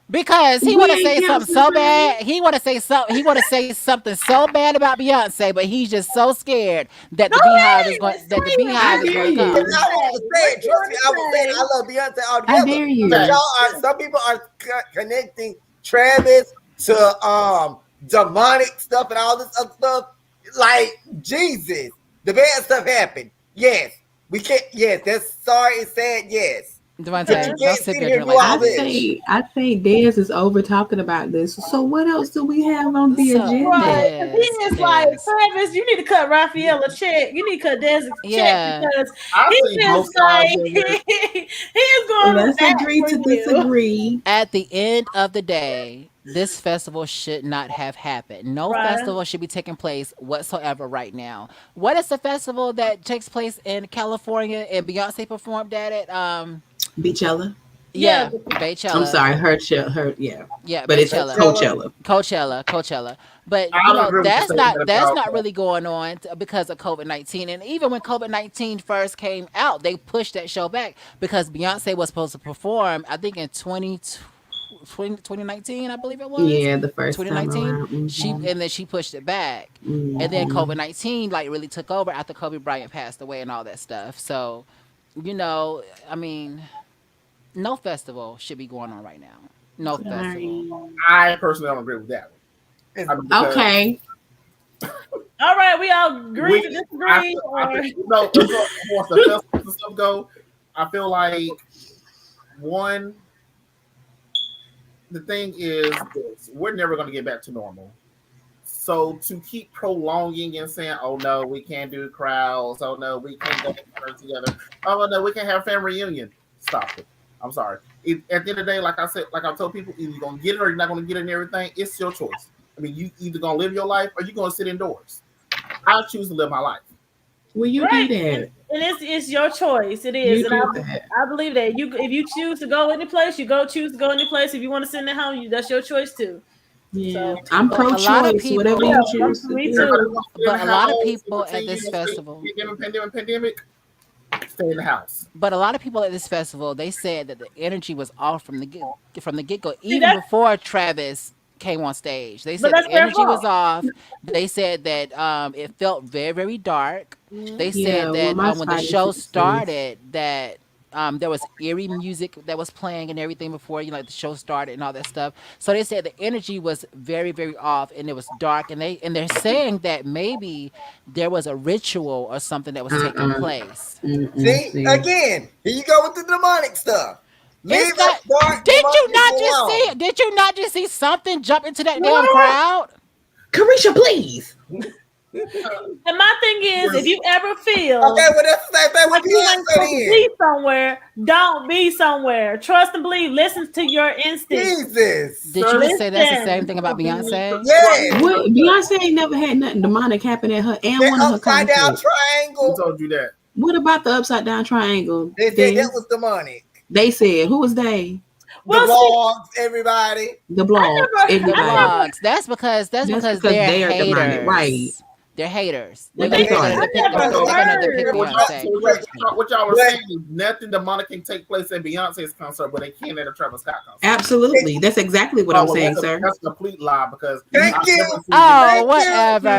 Because he we want to ain't say something counseling so Travis. bad. He want to say something. He want to say something so bad about Beyonce, but he's just so scared that Go the beehive is ahead, going. That the say what I beehive you is dare going to what you If want come. to you. I want to say. say What it, you trust want me, to I will say it. I say? love Beyonce I altogether. dare But okay, you. y'all are, some people are connecting Travis to demonic stuff and all this other stuff. Like Jesus, the bad stuff happened. Yes, we can't. Yes, that's sorry. It's sad. Yes, but you Devontae, don't can't sit sit there here and doing do like all I that. this. say, I think Dez is over talking about this. So what else do we have on the So agenda? Right. He is like, Des. Travis, you need to cut Raphael a check. You need to cut Des a check Yeah. because I've he seen both is sides like, of it. he is going to Let's bat agree for to you. disagree. At the end of the day, this festival should not have happened. No Right. festival should be taking place whatsoever right now. What is the festival that takes place in California and Beyonce performed at it? Beachella. Yeah. Yeah, I'm Beychella. sorry, her, yeah. Yeah, But it's Beychella. Coachella. Coachella. Coachella. But I don't agree with the statement that's about not really going on because of COVID-19. And even when COVID-19 first came out, they pushed that show back because Beyonce was supposed to perform, I think in 2019, I believe it was. Yeah, the first time 2019. around. She and then she pushed it back. And then Mm-hmm. COVID-19 like really took over after Kobe Bryant passed away and all that stuff. So, I mean, no festival should be going on right now. No festival. I personally don't agree with that one. I mean, because Okay. All right. We all agree to I disagree. feel, Or... as far as the festivals and stuff go, I feel like one, the thing is this: we're never going to get back to normal. So to keep prolonging and saying, "Oh no, we can't do crowds. Oh no, we can't get together. Oh no, we can't have family reunion." Stop it. I'm sorry. At the end of the day, like I said, like I told people, either you're gonna get it or you're not gonna get it and everything. It's your choice. I mean, you either gonna live your life or you're gonna sit indoors. I choose to live my life. Well, you Right. do that. And it's your choice. It is. You And do that. I believe that if you choose to go any place, choose to go any place. If you want to sit in the home, that's your choice too. Yeah, So I'm But a lot of pro-choice. Whatever people, yeah, you choose to me do. too. Everybody's gonna stay in but the a lot of house, people at continue this to stay- festival, pandemic, stay in the house. but a lot of people at this festival, they said that the energy was off from the get go, See, even before Travis came on stage. They but said that's the their energy was fault. off. They said that it felt very very dark. They Yeah, said well, that my when the spidey show senses. started, that there was eerie music that was playing and everything before like the show started and all that stuff. So they said the energy was very very off and it was dark. And they're saying that maybe there was a ritual or something that was taking Uh-uh. place. See, See. again, here you go with the demonic stuff. Leave It's that not. dark Did demonic you not people just see? alone. Did you not just see something jump into that damn What? crowd? Carisha, please. And my thing is, if you ever feel Okay, well that's the same thing like with you ain't supposed to Beyonce be somewhere, don't be somewhere. Trust and believe. Listen to your then. instincts. Jesus. Did you just say that's the Listen. same thing about Beyonce? Yes. What? Beyonce ain't never had nothing demonic happen at her and That one of her upside down concerts. Who triangle. told you that? What about the upside down triangle? They said Des? that was demonic. They said, who was they? The Well, see, blogs, everybody. The blog. never- The Everybody. blogs. That's because because they're they are demonic, haters. right. They're haters. What They're they gonna thought. depict I never Beyonce. They're gonna heard. depict What Beyonce. what y'all were But- saying is nothing demonic can take place at Beyonce's concert, but they can at a Travis Scott concert. Absolutely. That's exactly what I'm saying, sir. That's a complete lie because Thank I've you. never seen Oh, Thank whatever. you.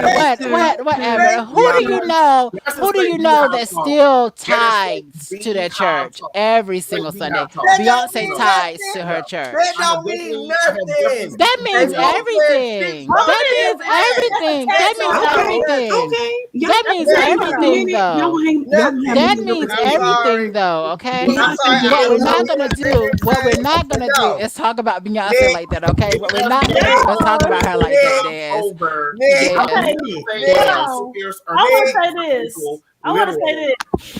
Whatever. Thank Who do you you. know? That's a Who do you straight know beehive that song. still That is straight ties to their beehive church song. every single Straight Sunday? beehive song. That don't Beyonce mean ties nothing. to her church. That I have don't mean definitely- I have definitely nothing. That means They don't everything. wear That big means bonnets. everything. That means Okay. everything. Okay. Y'all, That means Yeah. everything, Y'all though. hang, y'all have That me means I'm everything, sorry. though. Okay. I'm sorry. What we're I not was gonna gonna say do, what we're everything, not gonna but do, no. is talk about Beyonce Nick. like that. Okay. What we're not gonna Nick. do is talk about her like that, Nick. Des. Over. Nick. Des. Okay, Nick. hold on. I want to say this. I want to say Literally. this.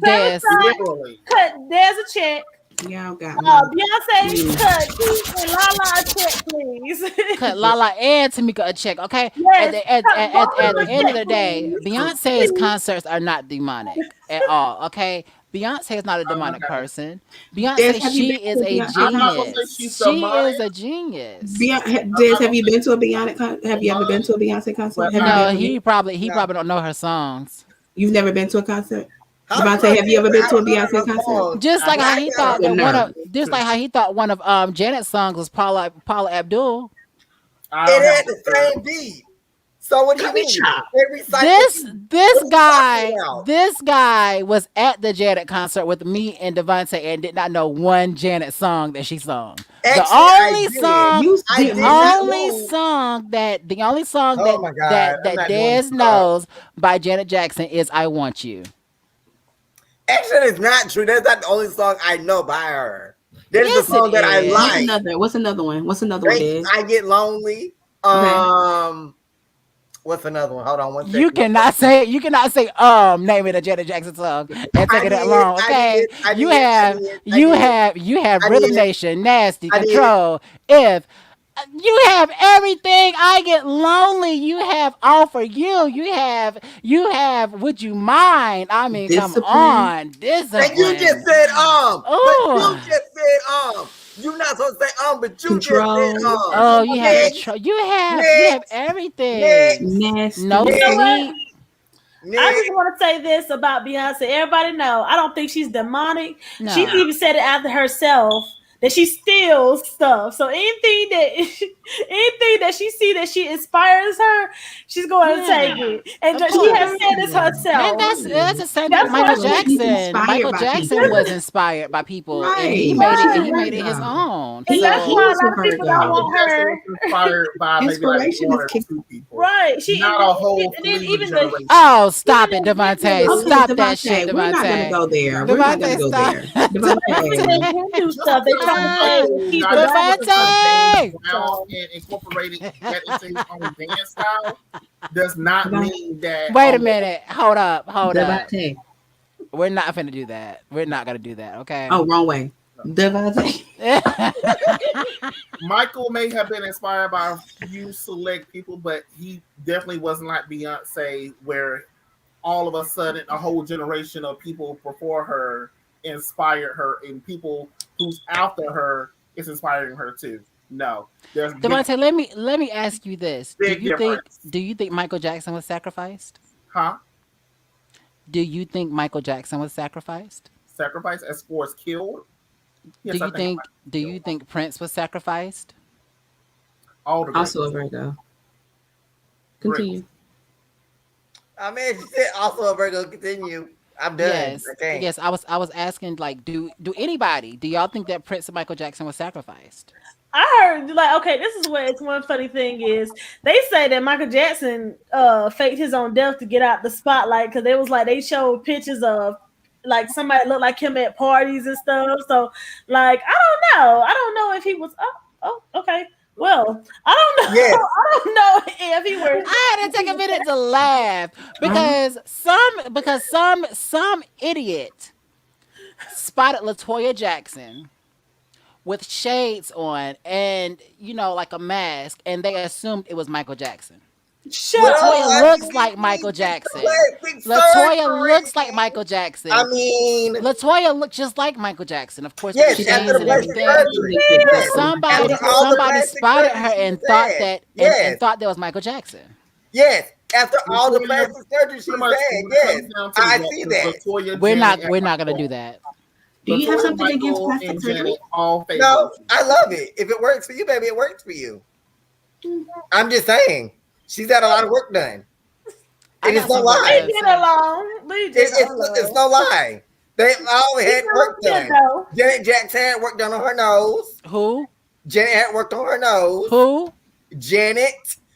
Des. Travis Scott Literally. cut Des a check. Y'all got Beyonce Mm. cut Keith and Lala a check, please. Cut Lala and Tamika a check, okay? Yes, At cut the both end of of the them day, a check, Beyonce's please. concerts are not demonic at all, okay? Beyonce is not a demonic Okay. person. Des, Beyonce, have you she been is to a Beyonce? I'm not gonna say genius. she's She demonic. is a genius. Des, have you been to a Beyonce? Have you ever been to a Beyonce concert? But Have you No, ever he been? probably No. don't know her songs. You've never been to a concert? How Devontae, do I have you ever been to a I Beyonce don't concert? know. Just like how he thought that one of Janet's songs was Paula Abdul. I It don't had have the same beat. So what do you Cut me mean? chop. They recycle This people. this What are you talking guy about? this guy was at the Janet concert with me and Devontae and did not know one Janet song that she sung. The Actually, I only did. song, You I the did didn't. not only move. song that the only song Oh my God, I'm that not doing Dez this. knows by Janet Jackson is "I Want You." Actually, it's not true. That's not the only song I know by her. There's the Yes, it song that I is. like. What's another one? What's another one, Des? I Get Lonely. Okay. What's another one? Hold on one You second. cannot say name it a Janet Jackson song and take it that long, okay? You have I Rhythm did. Nation, Nasty, I did. Control, If you have everything, I Get Lonely, you have All For You have Would You Mind? I mean, come Discipline. on, And you just Discipline. said but you Oh. just said You're not supposed to say but you just said Control. Oh, you have Next, control. You have next, everything. next, No You Nasty. know what? sleep. I next. just want to say this about Beyonce. Everybody know I don't think she's demonic. She No. even said it after herself that she steals stuff. So anything that she see that she inspires her, she's going to take Yeah. it. And Of she has course. said this And herself. that's the same thing That's with Michael why Well, she's Jackson. inspired Michael by Jackson people. was inspired by people, and he Right. made it. She's And a he made it his Virgo. own. and that's So why a He's a lot of people don't Virgo. want Jackson her. was inspired by maybe like Inspiration one is or kick. two people, Right. She not a whole and then fleet of even generation. oh, stop it, even Devontae. the Okay, Stop that shit, Devontae, we're not gonna Devontae. go there. We're not gonna Devontae, go stop. there. even the Devontae. Hindu Just stuff they because trying to say Michael keep got the into dog some James Devontae. Brown so and incorporating that into his own dance style does not mean that Wait a minute. Hold up. Hold up. Devontae. We're not finna do that. We're not gonna do that. Okay. Oh, wrong way. Devontae. Michael may have been inspired by a few select people, but he definitely wasn't like Beyonce, where all of a sudden a whole generation of people before her inspired her, and people who's after her is inspiring her too. No, there's Devontae, let me ask you this: big difference. Do you think Michael Jackson was sacrificed? Huh? Do you think Michael Jackson was sacrificed? Sacrifice as far as killed? Yes, I think Do you think Prince was sacrificed? all the Also a greats. Virgo. Continue. I mean, she said also a Virgo. Continue. I'm done. Yes. Okay. Yes, I was asking like do anybody, do y'all think that Prince and Michael Jackson was sacrificed? I heard like okay, this is what it's one funny thing is they say that Michael Jackson faked his own death to get out the spotlight because it was like they showed pictures of like somebody looked like him at parties and stuff. So like I don't know if he was okay. Well, I don't know. Yes. I don't know if he was. I had to take a minute to laugh because some idiot spotted LaToya Jackson with shades on and like a mask, and they assumed it was Michael Jackson. Shut Well, up. LaToya I looks mean, like Michael Jackson. plastic LaToya surgery. looks like Michael Jackson. I mean, LaToya looked just like Michael Jackson, of course, yes, with after shades the and plastic everything. surgery. But Yes. somebody After all the plastic spotted surgery her she and thought had. that Yes. and thought that was Michael Jackson. Yes. After all the LaToya, plastic surgery she pretty much had. when it Yes. comes down to I that, see it's that. LaToya, We're Janet, and not gonna Michael. do that. Do you have LaToya, something against Michael, plastic and surgery? Janet all favorites. No, I love it. If it works for you, baby, it works for you. I'm just saying. She's had a lot of work done. I And it's got no something lie. Leave it alone. Leave it It's no lie. They all had work done. though. Janet Jackson had work done on her nose. Who? Janet had worked on her nose. Who? Janet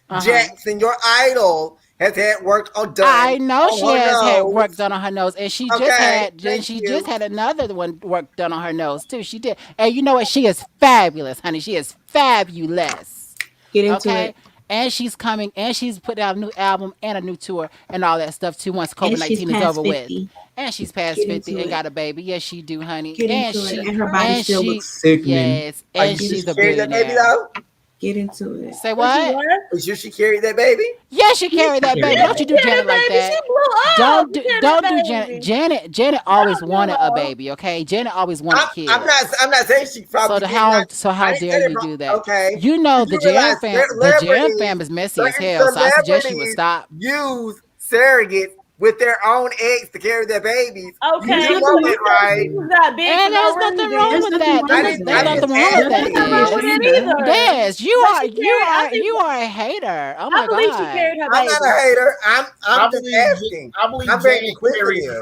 Uh-huh. Jackson, your idol, has had work done. I know on she her has had nose. work done on her nose, and she Okay, thank she you. just had another one work done on her nose too. She did, and you know what? She is fabulous, honey. She is fabulous. Get into Okay. it. And she's coming, and she's putting out a new album and a new tour and all that stuff too. Once And she's COVID-19 is past over 50. with, and she's past Get 50 into and it. got a baby. Yes, she do, honey. Get And into she it. And her body and still she looks sickening. yes, Are and you sure she's she a carried that baby billionaire. though? Get into it. Say what? Are you sure she carried that baby? Yes, she carried that baby. Don't you do Janet like Baby, that? she blew up. Don't do Carry don't that do baby. Janet always wanted a baby, okay? Janet always wanted kids. I'm not saying she probably did not. How I didn't dare say you that, do that? okay. You know the You realize Jan fam is messy as certain hell, so I suggest you would celebrities stop. use surrogates with their own eggs to carry their babies. Okay, You so want you it right. got big for And no there's nothing reason. wrong There's with nothing that. wrong There's, with there's I that. didn't nothing wrong with ask that, There's nothing wrong with Des. it either. Des, you But are she carried, I think, you are a hater. Oh I my believe she god. carried her I'm baby. not a hater. I'm I just believe asking. I believe I'm very Janet carried inquisitive.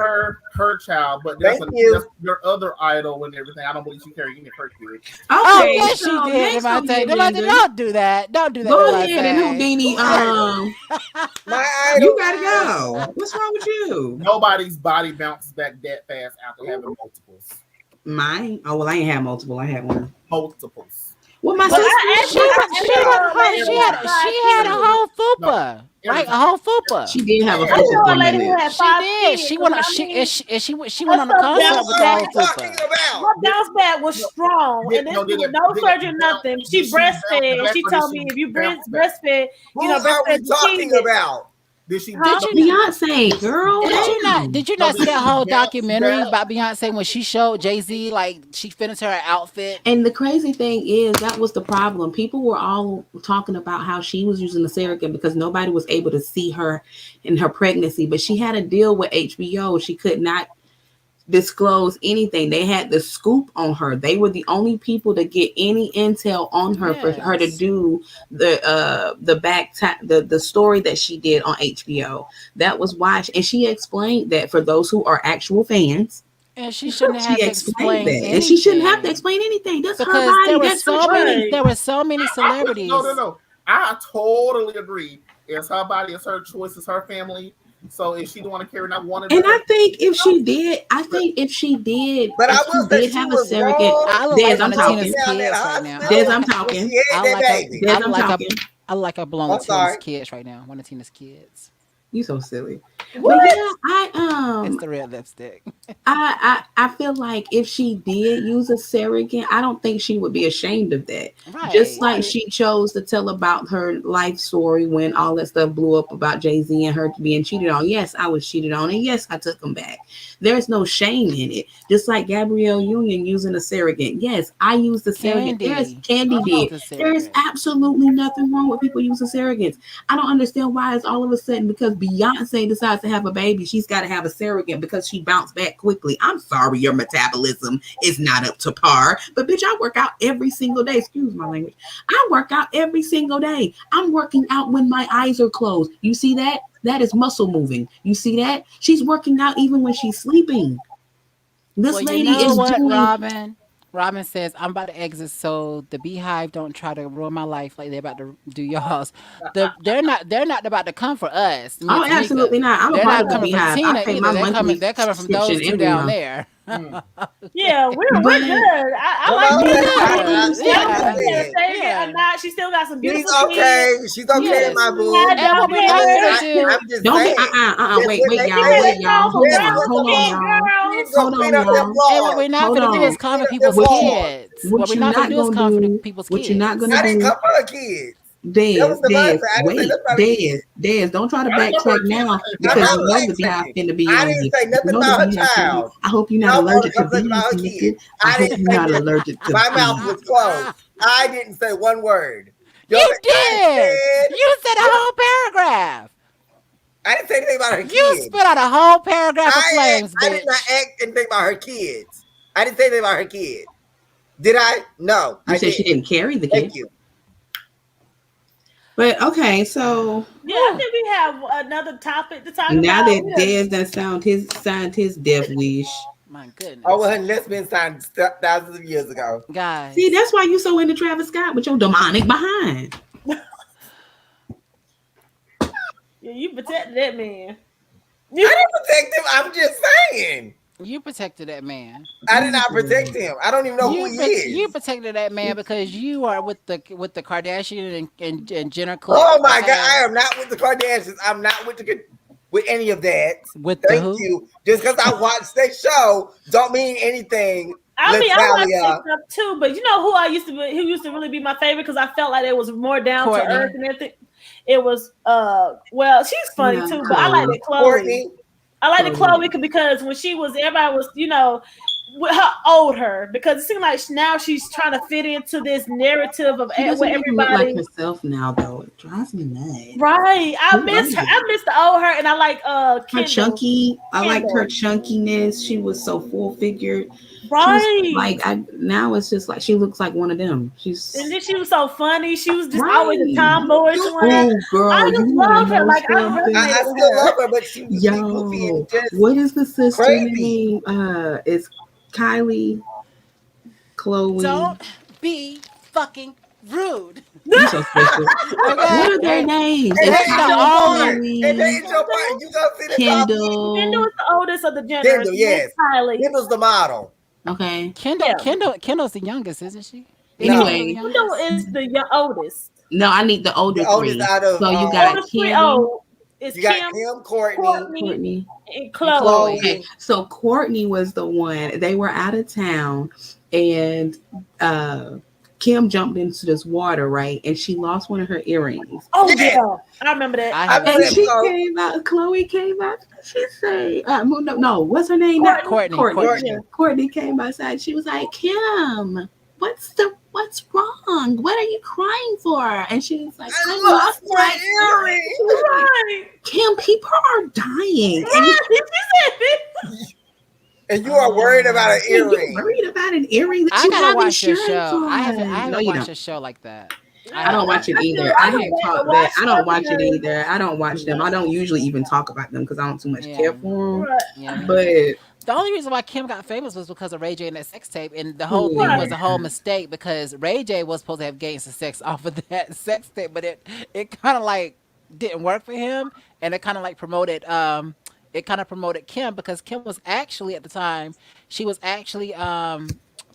her child, but Thank you. that's your other idol and everything. I don't believe she carried any of her kids. Oh Okay, yes, she so did. next on the Devontae, agenda, don't do that. Don't do that, go ahead and Devontae. Houdini. My You idol. gotta go. What's wrong with you? Nobody's body bounces back that fast after having multiples. Mine? Oh well, I ain't have multiple. I had one. Multiples. Well, my But sister. I She had a No, whole fupa, right? A whole fupa. She did have a I know fupa a lady who minute. had She 5 did. kids. She but went. I She mean, she went on a her concert bounce with the What whole are you talking fupa. about? her bounce back was strong, and this did was it- no did it surgery, bounce- nothing. did She she bounce breastfed. back She or did told she me if you bounce back? breastfed, Who you know, are we breastfed your talking kids. about? Did she? Did you Beyonce, girl. Did you not? Damn. Did you No, not see did that she whole bounce documentary back? about Beyonce when she showed Jay-Z like she finished her outfit? And the crazy thing is that was the problem. People were all talking about how she was using the surrogate because nobody was able to see her in her pregnancy. But she had a deal with HBO. She could not disclose anything. They had the scoop on her. They were the only people to get any intel on her for her to Yes. do the story that she did on HBO. That was why, and she explained that for those who are actual fans. And she shouldn't She have to explained explain that, and she shouldn't have to anything explain anything. That's her because body. That's her choice. there were so many No, celebrities. no. I totally agree. It's her body, it's her choice, it's her family. So if she don't want to carry not one of And them, I think if she did, But I if will she say did she have a was surrogate, wrong I look Des, like for one I'm of closing Tina's talking. down that kids right now. hospital Des, I'm when talking. she had I that look like baby. Des, I I'm look like talking. I look like I belong I'm with Tina's sorry. kids right now. One of Tina's kids. You so silly. But What? yeah, It's the red lipstick. I feel like if she did use a surrogate, I don't think she would be ashamed of that. Just Right. like she chose to tell about her life story when all that stuff blew up about Jay-Z and her being cheated on. Yes, I was cheated on, and yes, I took him back. There's no shame in it. Just like Gabrielle Union using a surrogate. Yes, I used the surrogate. There's Candy She did. used a There's surrogate. absolutely nothing wrong with people using surrogates. I don't understand why it's all of a sudden because Beyonce decides to have a baby, she's got to have a surrogate because she bounced back quickly. I'm sorry, your metabolism is not up to par, but bitch, I work out every single day. Excuse my language. I work out every single day. I'm working out when my eyes are closed. You see that? That is muscle moving. You see that? She's working out even when she's sleeping. This Well, you lady know is what, doing. Robin? Robin says, I'm about to exit so the beehive don't try to ruin my life like they're about to do y'all's. They're not about to come for us, me and Oh, Tamika. absolutely not. I'm a They're part not of the coming for Beehive. I Tina pay either. my monthly They're coming from subscription those two every down month. there. Yeah, we're But good. I No, like no, Tina. Yeah, I don't care if yeah, she had a surrogate yeah. or not. She still got some She's beautiful okay. kids. She's okay, Yes. my boo. Had And down what we're But not payment. gonna do, I'm just don't be saying. wait, That's what She they raised say. down y'all. some That's what brown Hold they on, skin say. y'all. She's girls. gonna Hold on, clean up them y'all. and what floors. we're not Hold gonna do on. is She's come clean for up them people's floors. kids. What What we're you're not gonna not do is gonna come for the do, people's what you're not kids. gonna I didn't do, come for her kids. That was the mindset. I didn't say Des, nothing about a kid. Don't try to I didn't come for backtrack a kid. now I'm because not you know the beehive backtracking. finna be I on didn't you. say You nothing know the about her beehive finna be. child. I hope you're not Y'all want to allergic to come talk bees, about her nigga. kid. I I hope didn't you're say not nothing. allergic to My mouth bees. was closed. I didn't say one word. Y'all You think did. You said a whole paragraph. I didn't say anything about her You kids. spit out a whole paragraph of flames, I did not bitch. act anything about her kids. I didn't say anything about her kid. Did I? No, You I said she didn't. didn't carry the Thank kid. you. But okay, so Yeah, I think we have another topic to talk now about. that Des done signed his death wish. My Oh, goodness. well, her lesbian signed thousands of years ago. Guys. See, that's why you so into Travis Scott with your demonic behind. Yeah, you protected that man. I didn't protect him. I'm just saying. You protected that man. I did not protect him. I don't even know who he You is. protected that man because you are with the Kardashian and Jenner clique. Oh my okay? God! I am not with the Kardashians. I'm not with any of that. With the Thank who? you. Just because I watched that show don't mean anything. I mean, I like Natalia. that stuff too, but you know who I used to be, who used to really be my favorite because I felt like it was more down Courtney. to earth and everything. It was well, she's funny too, but I like that Chloe. Courtney. I like the Chloe because when she was, everybody was, you know, with her old her, because it seems like now she's trying to fit into this narrative of She doesn't what even look like everybody. herself now, though. It drives me nuts. Right, I Who miss is her. it? I miss the old her, and I like Her Kendall. chunky, I liked her Kendall, chunkiness. She was so full figured. She was right. like, I now it's just like she looks like one of them. And She's then she was so funny. She was just always a right. tomboyish one. Oh, I girl, you just want to loved her. know Like I something? I resonated with still her. love her, but she was being goofy Yo, and just what is the sister crazy. name? It's Kylie, Chloe. Don't be fucking rude. You so stupid. Okay? What are their names? And It's that That's ain't the your only. part. And that Chloe, ain't your part. You gonna see the top Kendall Kendall. is the oldest of the Jenners. Kendall, And then yes. Kylie. Kendall's the model. Okay. Kendall, Yeah. Kendall, Kendall's the youngest, isn't she? Isn't No, Kendall the Anyway, Kendall youngest? is the oldest. no, I need the older the oldest three. out of So you got Oldest three. Kim, Oh, is you got Kim, Kim, Courtney, Courtney, Courtney. and And Chloe. Chloe. Okay, Chloe. so Courtney was the one. They were out of town, and uh, Kim jumped into this water, right? And she lost one of her earrings. Oh Yeah, yeah, I remember that. I I haven't know And that seen she it. episode. came out. Chloe came out. She say, no, what's her name? Not Courtney. Courtney. Courtney. Courtney. Yeah. Courtney. Courtney came outside. She was like, Kim, what's wrong? What are you crying for? And she was like, I I lost lost my my earring. earring. Right. Kim, people are dying, and Right. She said it. And you are worried about an you're earring. worried about an earring that I you gotta have watch your insurance show. I on. No, haven't you watched don't. a show like that. I don't watch it either. I I just had wait to caught watch that. I don't her watch it because either. I don't watch them. I don't usually even talk about them because I don't too much care Yeah. for them. right, Yeah, me But neither. The only reason why Kim got famous was because of Ray J and that sex tape, and the whole thing yeah, was a whole mistake because Ray J was supposed to have gained some sex off of that sex tape, but it kind of like didn't work for him, and it kind of like promoted it kind of promoted Kim because Kim was actually at the time she was actually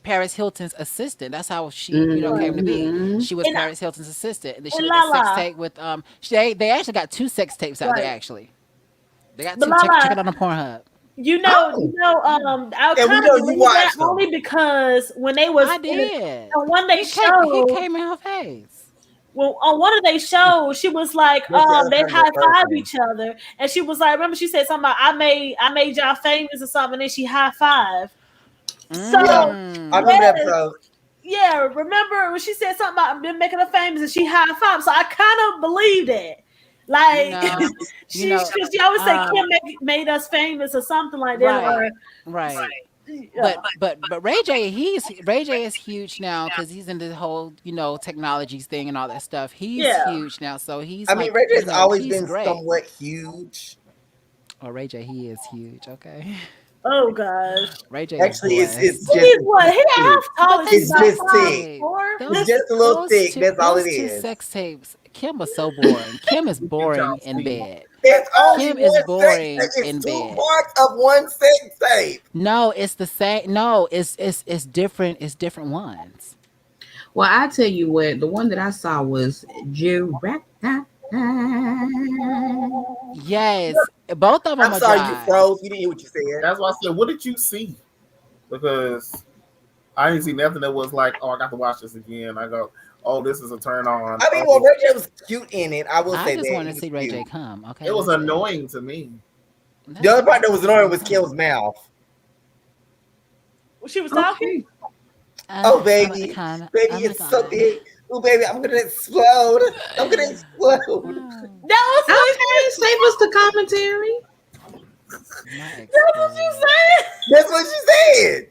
Paris Hilton's assistant. That's how she right. came to be. hmm She was And Paris Hilton's assistant, and then she and did that sex Lala, tape with they actually got two sex tapes out there right. actually. They got But two. Check it Lala, out on Pornhub. Oh, I and we kind of know you believe that watched them. only because when they was I did. on one they He showed, came in her face. well, on one of they shows, she was like, What's the other they person? high The first five one. each other, and she was like, remember she said something about I made y'all famous or something, and then she high five. Yeah, So I remember Mm. that yes, episode. yeah, remember when she said something about them making her famous and she high five. So I kind of believe that. You Like know, you know, she always say um, Kim made us famous or something like that, right, or right. yeah, But Ray J is huge now because he's in the whole technologies thing and all that stuff. He's yeah. huge now, so he's I mean, like Ray J's always he's been great. somewhat huge. Oh, Ray J, he is huge. Okay, Oh gosh. Ray J is Actually, it's blessed. just He's what? He thick. how tall is he? It's About just thick. 5'4"? It's Those just a little thick. That's all it those two is. sex tapes. Kim was so boring. Kim is Get y'all boring in Steve. bed. It's only Kim is one sex boring tape. in It's two bed. parts of one sex tape. No, it's the same. No, it's different. It's different ones. well, I tell you what, the one that I saw was Giraffe. Yes, both of them I'm are sorry, you dry. froze. You didn't hear what you said. That's why I said, what did you see? Because I didn't see nothing that was like, oh, I got to watch this again. I go, oh, this is a turn on. I mean, well, Ray J was cute in it. I will I say just that. want He to was see Ray J cute. come. Okay, it was that's it. annoying to me. The other part that was annoying was That's Kim's mouth. She was talking. Okay. Oh, I'm baby. Baby, oh my it's so god. big. Oh, baby, I'm going to explode. I'm going to explode. Oh, That was what Okay, save us the commentary. not that's what she explode. said. That's what she said.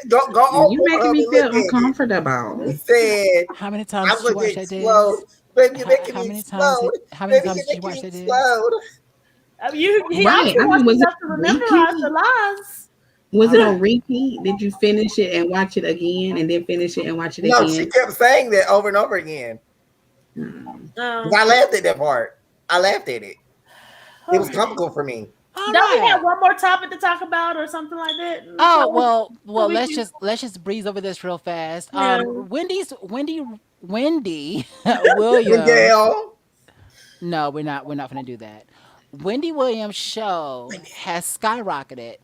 Go on You making Pornhub me and feel look at it. uncomfortable. He said, How many times I'm did you going watch to that, explode. Diz? Baby, you're making How me many times? explode. How many Baby, times you're did you making watch me that, Diz? explode. I mean, he Right. obviously I mean, watched was it enough to on memorize the repeat? lines. Was All it on right. repeat? Did you finish it and watch it again and then finish it and watch it No, she again? kept saying that over and over again. Hmm. 'Cause I laughed at that part. I laughed at it. It was Okay. comical for me. All Don't we right. have one more topic to talk about or something like that? Oh So well. we can, Let's just breeze over this real fast. yeah. Wendy Williams. Miguel. No, we're not gonna do that. Wendy Williams' show has skyrocketed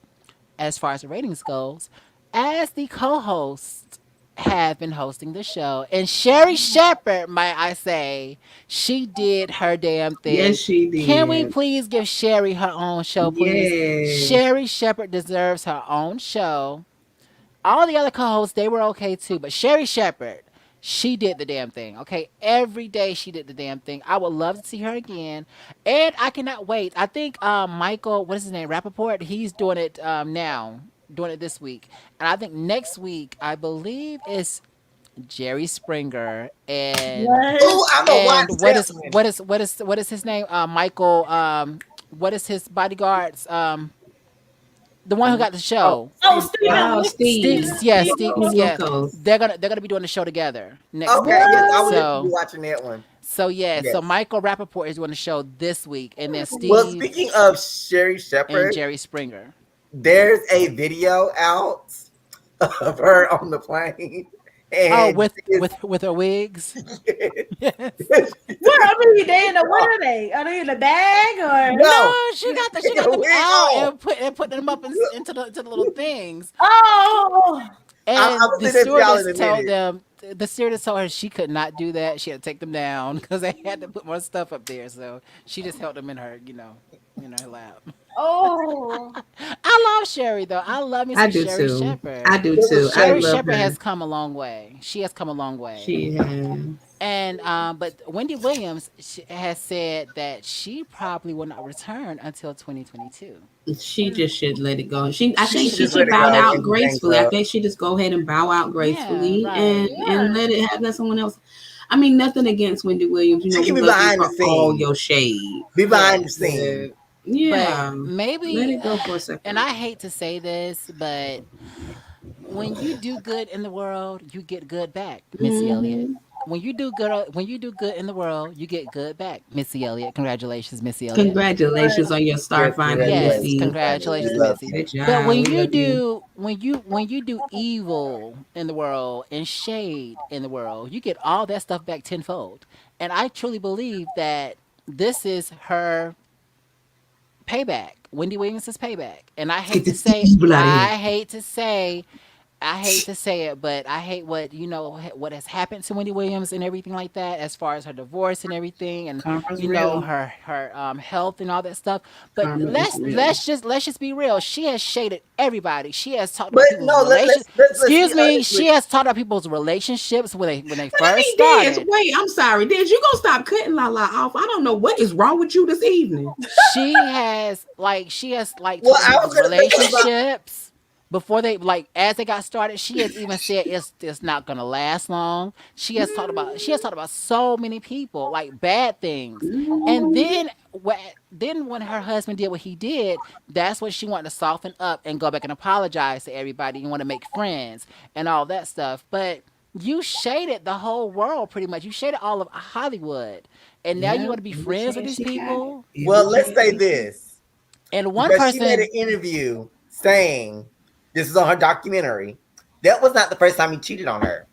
as far as the ratings goes, as the co-hosts have been hosting the show. And Sherry Shepherd, might I say, she did her damn Yes, thing. she Can we did. please give Sherry her own show, please? Yes. Sherry Shepherd deserves her own show. All the other co-hosts, they were okay too, but Sherry Shepherd, she did the damn thing. Okay, every day she did the damn thing. I would love to see her again, and I cannot wait. I think Michael, what is his name, Rappaport, he's doing it now, doing it this week, and I think next week, I believe is Jerry Springer What? Oh, I'm gonna watch and that one. what is his name? Michael. What is his bodyguards? The one who got the Oh, show. Oh, Steve. Stephen Oh, Steve, Steve. yeah, Steve Steve, Steve Wilkos. yeah. Wilkos. They're gonna be doing the show together next Okay, week. yes, I will What? definitely be So watching that one. so Yes. Michael Rappaport is doing the show this week, and then Well, Steve speaking of Sherry and Shepherd, Jerry Springer. there's a video out of her on the plane, Oh, and with her wigs. Yes. What? I mean, they in the what are they? Are they in the bag or? no, No, she take got a them wig out on. and put them up into the little things. Oh, I'm And gonna the send that to y'all in stewardess a told minute. them, the stewardess told her she could not do that. She had to take them down because they had to put more stuff up there. So she just held them in her, in her lap. oh. I love Sherry though. I love me I some do Sherry too. Shepherd. I do There's a too. I Sherry shade. love Shepherd her. has come a long way. She has come a long way. She has. And but Wendy Williams has said that she probably will not return until 2022. She just should let it go. I She think should she just let should it bow go out and be gracefully. I bankrupt. think she just go ahead and bow out Yeah, gracefully and right. Yeah. let it have let someone else. I mean, nothing against Wendy Williams. You know, She we can be love you behind the for all scenes. your shade. Be behind the Yes. scenes. But But yeah, let maybe, it go for a and second. I hate to say this, but when you do good in the world, you get good back, Missy Elliott. Hmm. When you do good in the world, you get good back, Missy Elliott. Congratulations, Missy Elliott. Congratulations on your Yes, Starfinder, Yes, congratulations, Missy. honey. We congratulations, love Missy. you. Good But job. We love you. when you do evil in the world and shade in the world, you get all that stuff back tenfold. And I truly believe that this is her payback. Wendy Williams' payback. And Get this evil out of here. I hate to say it, but I hate what what has happened to Wendy Williams and everything like that, as far as her divorce and everything, and Karma's real. her health and all that stuff. But Karma is real. let's just be real. She has shaded everybody. She has talked But about people's no, relations. let's be Excuse me. honest She with. has talked about people's relationships when they But I first mean, Dez, started. wait, I'm sorry. Dez, you gonna stop cutting La off. I don't know what is wrong with you this evening. She has Well, talked about I was people's gonna say something about. relationships before they as they got started. She has even said it's not gonna last long. She has talked about so many people, like bad things. And then when her husband did what he did, that's when she wanted to soften up and go back and apologize to everybody and want to make friends and all that stuff. But you shaded the whole world pretty much. You shaded all of Hollywood. And now you Yeah, want to be every friends with chance these she got. people? Well, Every let's chance say she got. this And one because she made an person, interview saying this is on her documentary. That was not the first time he cheated on her.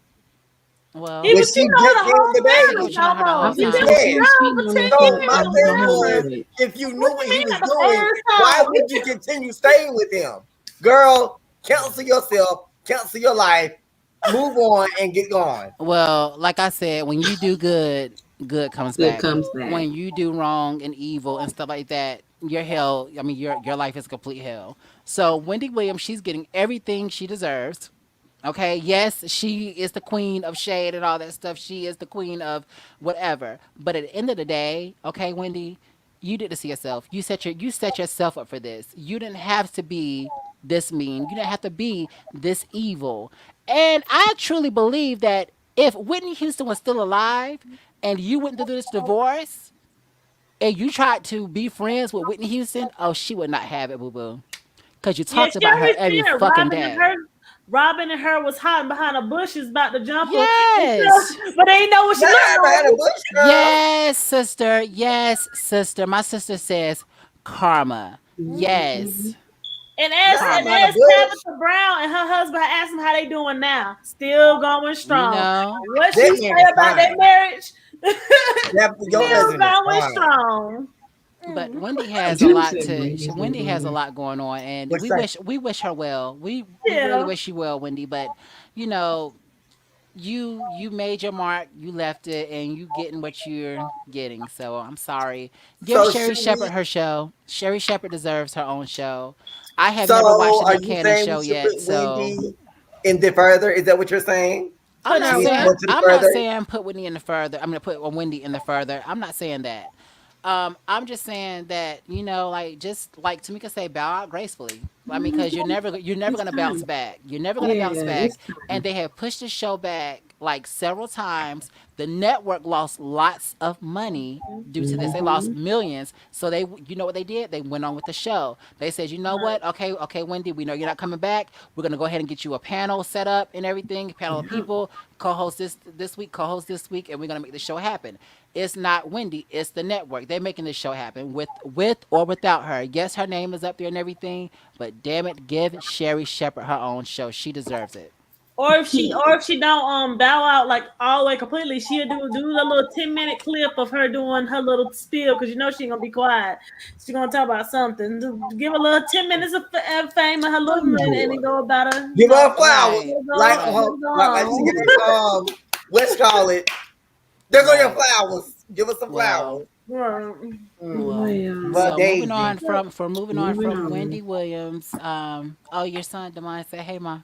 He well, When was she cheating on just the gave whole the I think he baby. was family cheating on her the I whole almost. He think been she time. was, with she the Yes. was girl cheating for on 10 her So for my years almost the thing now. whole was, marriage. if you What knew what you he mean was at the doing, first why time? would you continue staying with him? Girl, cancel yourself, cancel your life, move on, and get gone. Well, like I said, when you do good, good comes Good back. comes back. When you do wrong and evil and stuff like that, your hell, I mean your life is complete hell. So Wendy Williams, she's getting everything she deserves. Okay, yes, she is the queen of shade and all that stuff. She is the queen of whatever. But at the end of the day, okay, Wendy, you did this to yourself. You set yourself up for this. You didn't have to be this mean. You didn't have to be this evil. And I truly believe that if Whitney Houston was still alive and you went through this divorce and you tried to be friends with Whitney Houston, oh, she would not have it, boo boo. Because you Yeah, talked she about her always every said fucking day. Robin and her was hiding behind the bushes about to jump her. Yes. But they ain't know what she Not looked ever had a like. bush, girl. Yes, sister. Yes, sister. My sister says karma. Yes, Not And behind a karma. as bush. Tabitha Brown and her husband asked them how they doing now. Still going You strong. know, What That she man say is about their fine. marriage? Your yeah. Still husband is going fine. strong. But Mm. Wendy I has a do lot say to. Wendy's been Wendy has a going. lot going on, and What's that? we wish her well. We really Yeah. wish you well, Wendy. But you know, you made your mark. You left it, and you getting what you're getting. So I'm sorry. Give So Sherry should Shepherd we? her show. Sherry Shepherd deserves her own show. I have never watched So the are Nick you Cannon saying we show should yet, put so Wendy in the further? Is that what you're saying? I'm Put not her She's saying what? going to the I'm not further. saying put Wendy in the further. I'm gonna put Wendy in the further. I'm not saying that. I'm just saying that like just like Tamika say, bow out gracefully. I mean, because you're never It's gonna bounce time. back. You're never gonna Yeah, bounce back. it's And time. they have pushed the show back like several times. The network lost lots of money due to this. They lost Mm-hmm. millions. So you know what they did? They went on with the show. They said, you know Right. what? Okay, okay, Wendy, we know you're not coming back. We're gonna go ahead and get you a panel set up and everything. Panel of Yeah. people, co-host this week, co-host this week, and we're gonna make the show happen. It's not Wendy, it's the network. They're making this show happen with or without her. Yes, her name is up there and everything, but damn it, give Sherry Shepherd her own show. She deserves it. Or if she don't bow out like all the way completely, she'll do a little 10-minute clip of her doing her little spiel because she ain't gonna be quiet. She gonna talk about something. Give a little 10 minutes of fame and her little minute, and then go about her. Give her flowers, Right, like right. like she gave let's call it. There go your Right. flowers. Give us some Well, flowers. Right. well. Well, But So Daisy, moving on moving from on. Wendy Williams. Oh, your son Demond said, "Hey, ma."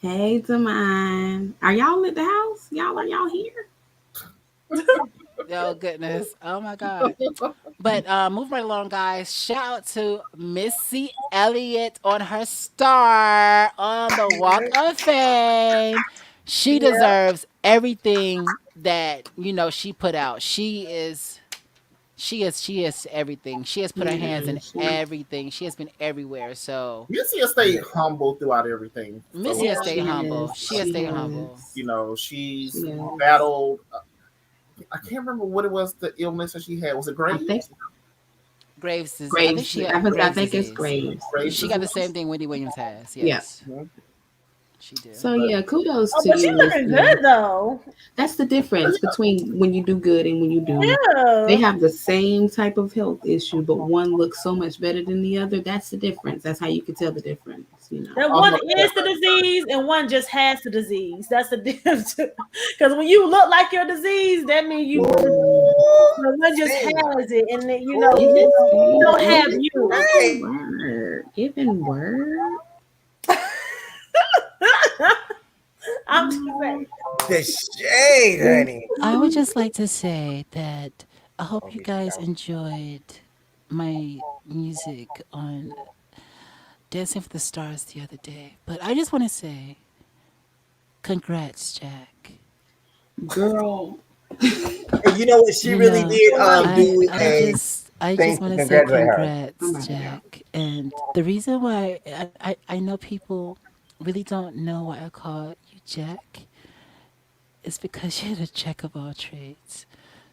Hey, Demine. Are y'all at the house? Are y'all here? Oh goodness. Oh my God. But moving right along, guys. Shout out to Missy Elliott on her star on the Walk of Fame. She Yeah. deserves everything that she put out. She is everything. She has put her hands Yeah, in she, everything. She has been everywhere. So Missy has stayed humble throughout everything. Missy So has Yeah. stayed she humble. is. She has She stayed humble. is. she's She is. battled. I can't remember what it was. The illness that she had was it I think Graves? Graves is. I think Graves. she I, had was, I Graves think it's disease. Graves. Graves She got the disease. same thing Wendy Williams has. Yeah. Yes, Mhm. she do. So But yeah, kudos Oh, to but she you, looking Missy. good though. That's the difference between when you do good and when you do. They Yeah. have the same type of health issue, but one looks so much better than the other. That's the difference. That's how you can tell the difference. That I'm one a, is the disease and one just has the disease. That's the difference. Because when you look like your disease, that means you want to. ooh, One just sing. has it, and then, Giving, you don't have giving, you. Hey, word, giving word. I'm just saying. the shade, honey. I would just like to say that I hope Don't you be shy. guys enjoyed my music on Dancing for the Stars the other day. But I just want to say, congrats, Jack. Girl, And you know what? She You really know, did Right. I do I a just I thing just to want to say congratulate her. I'm congrats, about to go. Jack. And the reason why I know people really don't know why I call you Jack is because you're the Jack of all trades.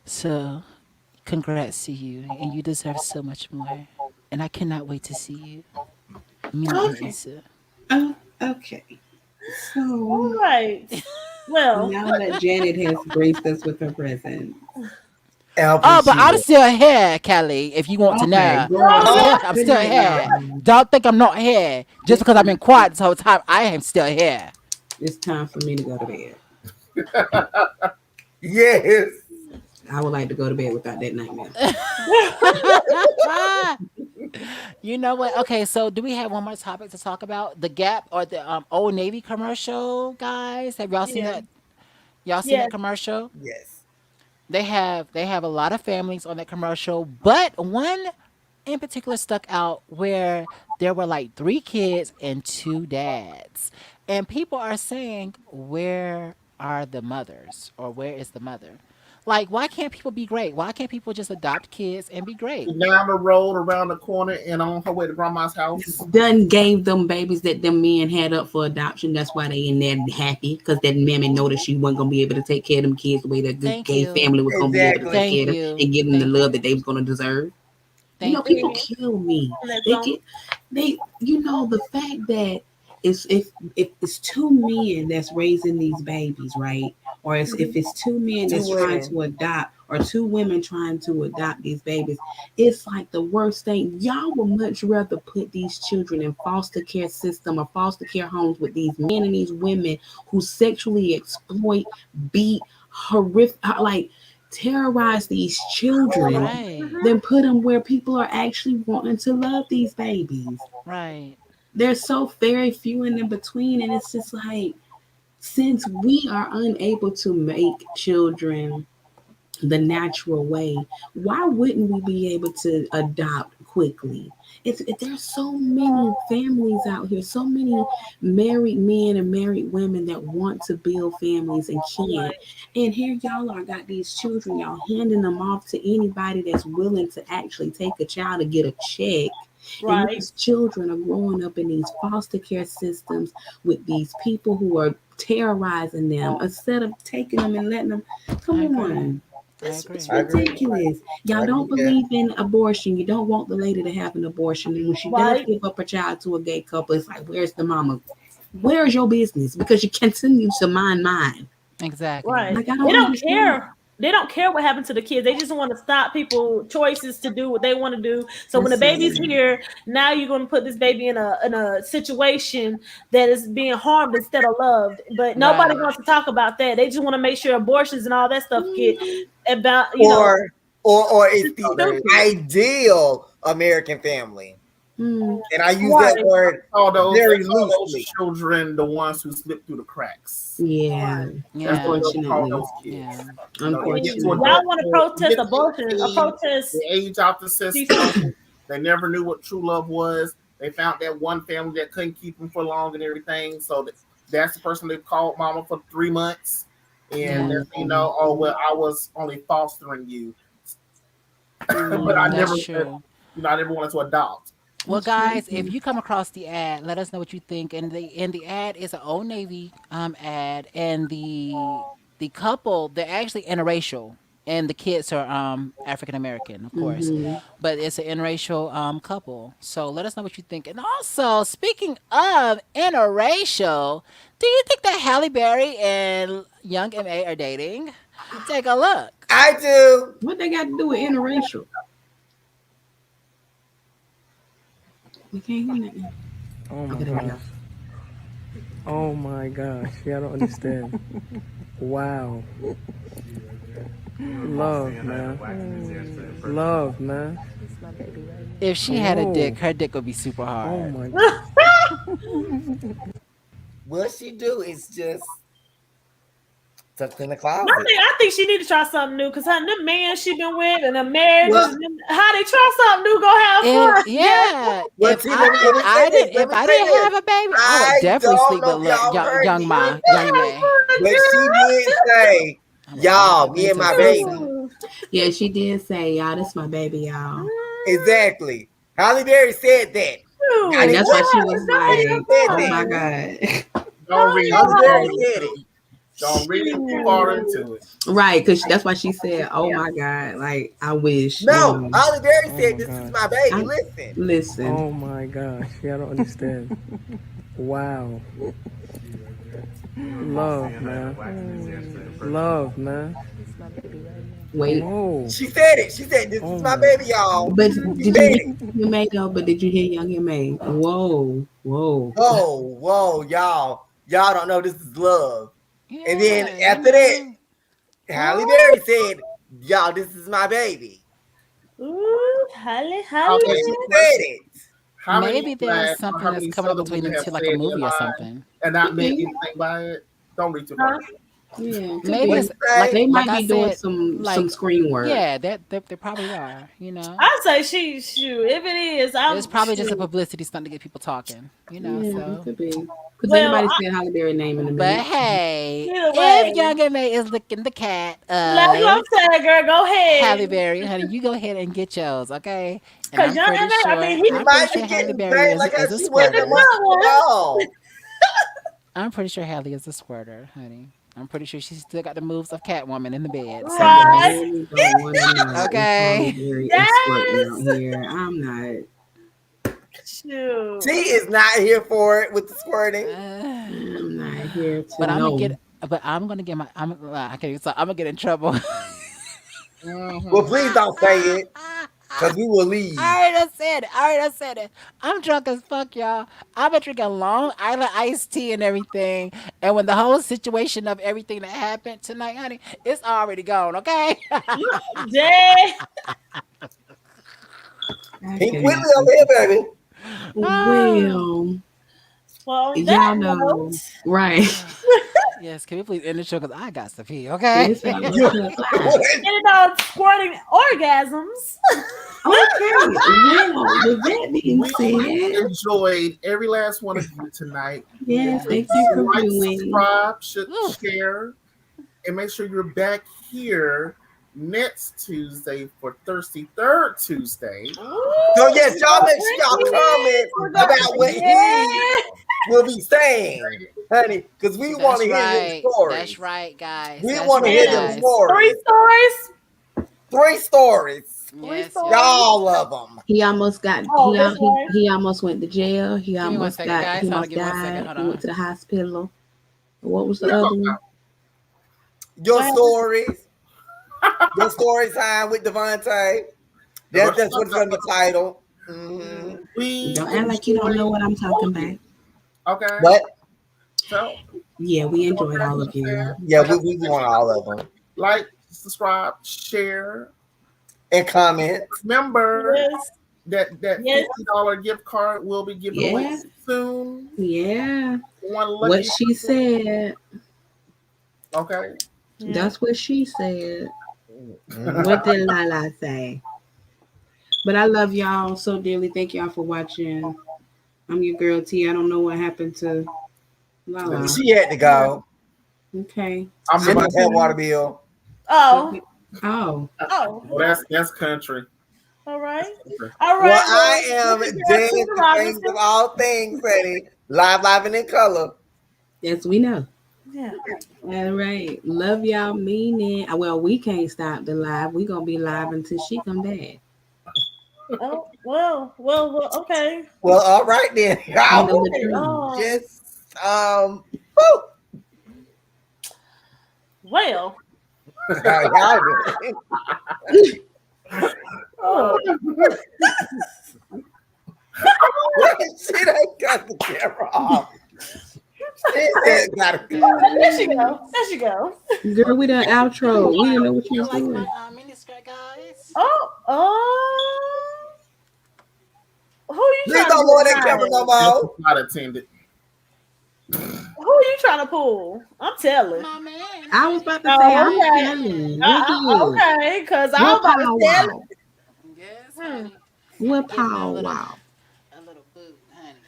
So congrats to you, and you deserve so much more. And I cannot wait to see you, me and Okay. Issa. Okay. All So right. Well, now that Janet has graced us with her presence, And hopefully Oh, but she I'm will. still here, Kelly. If you want to okay, know, girl, Oh, I'm good still night, here. y'all. Don't think I'm not here just It's because I've been time. quiet this whole time. I am still here. It's time for me to go to bed. yes. I would like to go to bed without that nightmare. You know what? Okay, so do we have one more topic to talk about? The Gap or the Old Navy commercial, guys? Have y'all seen yeah. that? Y'all seen that Yes. commercial? Yes. They have a lot of families on that commercial, but one in particular stuck out where there were like three kids and two dads. And people are saying, where are the mothers? Or where is the mother? Like, why can't people be great? Why can't people just adopt kids and be great? down the road, around the corner, and on her way to grandma's house. Done gave them babies that them men had up for adoption. That's why they in there happy because that mammy noticed she wasn't gonna be able to take care of them kids the way that good Thank gay you. family was gonna be able to take Exactly. care Thank of them you. and give them the Thank love you. that they was gonna deserve. Thank People you. kill me. That They song. get the fact that it's if it's two men that's raising these babies, right? Or it's, if it's two men Two that's trying women. to adopt, or two women trying to adopt these babies, it's like the worst thing. Y'all would much rather put these children in foster care system or foster care homes with these men and these women who sexually exploit, beat, horrific, like terrorize these children Right. than put them where people are actually wanting to love these babies. Right. There's so very few and in between, and it's just like, since we are unable to make children the natural way, why wouldn't we be able to adopt quickly? There's so many families out here, so many married men and married women that want to build families and can't. And here y'all are got these children, y'all handing them off to anybody that's willing to actually take a child to get a check. And Right. these children are growing up in these foster care systems with these people who are terrorizing them instead of taking them and letting them. I Come agree. on. I It's agree. I agree. ridiculous. I Y'all agree don't with that. believe in abortion. You don't want the lady to have an abortion. And when she does Right. give up a child to a gay couple, it's like, where's the mama? Where's your business? Because you continue to mind mine. Exactly. Right. Like, I They don't don't understand. care. They don't care what happened to the kids. They just want to stop people choices to do what they want to do. So when That's the so baby's sad. here, now you're going to put this baby in a situation that is being harmed instead of loved. But nobody Right. wants to talk about that. They just want to make sure abortions and all that stuff get Mhm. about, Or or it's it's the stupid. ideal American family. Mm, And I use that Right. word They very call those loosely. children the ones who slip through the cracks. yeah, Right. That's what Yeah. they'll call unfortunately. those Yeah. kids. They get to Unfortunately. Y'all want to adulthood, protest get to abortion, a 18, they protest age out the decent. system. They never knew what true love was. They found that one family that couldn't keep them for long and everything. So that's the person they called mama for 3 months. And Yeah. that's, Mhm. oh, well, I was only fostering you. But I Yeah, never That's said, true. I never wanted to adopt. Well, that's guys, if crazy. you come across the ad, let us know what you think. And the ad is an Old Navy ad, and the couple, they're actually interracial, and the kids are African American, of course, Hmm. but it's an interracial couple. So let us know what you think. And also, speaking of interracial, do you think that Halle Berry and Young Ma are dating? Take a look. I do. What they got to do with interracial? We can't hear nothing. Oh my Okay, there we go. gosh. Oh my gosh. Yeah, I don't understand. Wow. Love, man. Love, man. If she had a Whoa. dick, her dick would be super Oh hard. my. What she do is just tucked in the closet. I think she need to try something new because the man she been with and the marriages, Well, and how they try something new, go have If fun. Yeah. yeah, well, see, let me say this. Let if me I say didn't this. have a baby, I would I definitely don't sleep know with if y'all heard young me, Young May. but she did say, I would bring y'all, that me man and to the my sunset. baby. Ooh. Yeah, she did say, y'all, this my baby, y'all. Exactly. Halle Berry said that. I And Shoot, didn't that's say why it, she was go but have she like, said oh that. my fun. God. Don't read Halle too Berry far Go said into it. it. Don't read too far into it. Right, because that's why she said, oh my God, like, I wish, No, Halle Berry Oh said, my this is gosh. my baby. I Listen. listen. Oh my gosh. Yeah, I don't understand. Wow. Love, man. Love, man. Wait. Whoa. She said it. She said, this Oh is my my. baby, y'all. But She did you said hear it. Young May though? But did you hear Young May? Whoa, whoa. Whoa, y'all. Y'all don't know this is love. And then Yeah, you after that, know. Halle Berry said, y'all, this is my baby. Ooh, Halle, Okay, And she Halle. quick said question. it. How many Maybe there's black or something how that's many coming up Southern between women them have two, like a said their movie or line something. and not Could meant be. anything by it? Don't read too far. Huh? Yeah, could Maybe What be. you it's say? They like might I be doing said, some like screen work. yeah, they probably are. You know, I say she shoot. If it is, it's I'm probably just a shoot. publicity stunt to get people talking. You know, Yeah, it so. could be. Because ain't Well, nobody said Halle Berry name in a But minute. hey, either if way, Young M.A. is licking the cat let of go say, girl, go Halle ahead. Berry, honey, you go ahead and get yours, okay? And Cause young Ma, I mean, She he I'm pretty might be sure Halle getting Berry paid like how is a she was the at squirter. once good for one, y'all. I'm pretty sure Halle is a squirter, honey. I'm pretty sure she's still got the moves of Catwoman in the bed. So I right? yes, really don't want to know if Halle okay. Berry is squirting out Yes. here. I'm not. She Shoot. is not here for it with the squirting. I'm not here to But I'm gonna know. get. But I'm gonna get my. Okay. So I'm gonna get in trouble. Well, Mm-hmm. please don't say it, because we will leave. I already done said it. I already done said it. I'm drunk as fuck, y'all. I've been drinking Long Island iced tea and everything. And when the whole situation of everything that happened tonight, honey, it's already gone, okay? Jay. I Pink Whitley cannot. over here, baby. Well, Well, on y'all that know, note, right? Yes, can we please end the show because I got to pee, okay? It's time to You- cut live. ended on squirting orgasms. Okay. Well, with that being We said, enjoyed every last one of you tonight. yes, thank you for Like, viewing. subscribe, Woo. share, and make sure you're back here next Tuesday for Thirsty Third Tuesday. So yes, y'all make sure y'all comment about what he will be saying, honey, because we want That's to hear your right. stories. That's right, guys. We That's want to right, hear them guys. stories. 3 stories. 3 stories. Yes, stories. yes. Y'all of them. He almost got Oh, this way. he almost went to jail. He me one almost second, guys. he Hold on, almost give me 1 second. died. Hold He on. went to the hospital. What was the Yeah. other one? Your stories. Your story time with Devontae. That's what's on the title. Mhm. We Don't act like you don't know what I'm talking about. Okay. But So Yeah, we enjoyed all of you. yeah, we want all of them. like, subscribe, share. And comment. Remember Yes. that Yes. $50 gift card will be given away Yeah. soon. Yeah. One What lucky she said. Okay. Yeah. That's what she said. Mhm. What did Lala say? But I love y'all so dearly. Thank y'all for watching. I'm your girl T. I don't know what happened to Lala. She had to go. Okay. I'm She about didn't have water bill. Oh. Oh. Oh. Oh, that's country. All right. Okay. All right. Well, I am this is your James, Susan the things Robinson. of all things, honey. Live and in color. Yes, we know. Yeah. All right. Love y'all. Meaning. Well, we can't stop the live. We gonna be live until she come back. Oh, well, okay. Well, all right then. You Y'all know the drill. just woo. Well. Y'all do. Oh. She done cut the camera off. She said, gotta go. There she go. There she go. Girl, we done outro. We didn't know what you You was like doing. my mini skirt, guys? Oh. Who you Please trying don't to lower that pull camera no This more. is not attended. Who you trying to pull? I'm telling. My man. I was about to Oh, say I'm okay. telling. What good? Okay, because I was What about to pow tell wow? Yes, Hmm. honey. What Give me pow wow? a little boot, honey.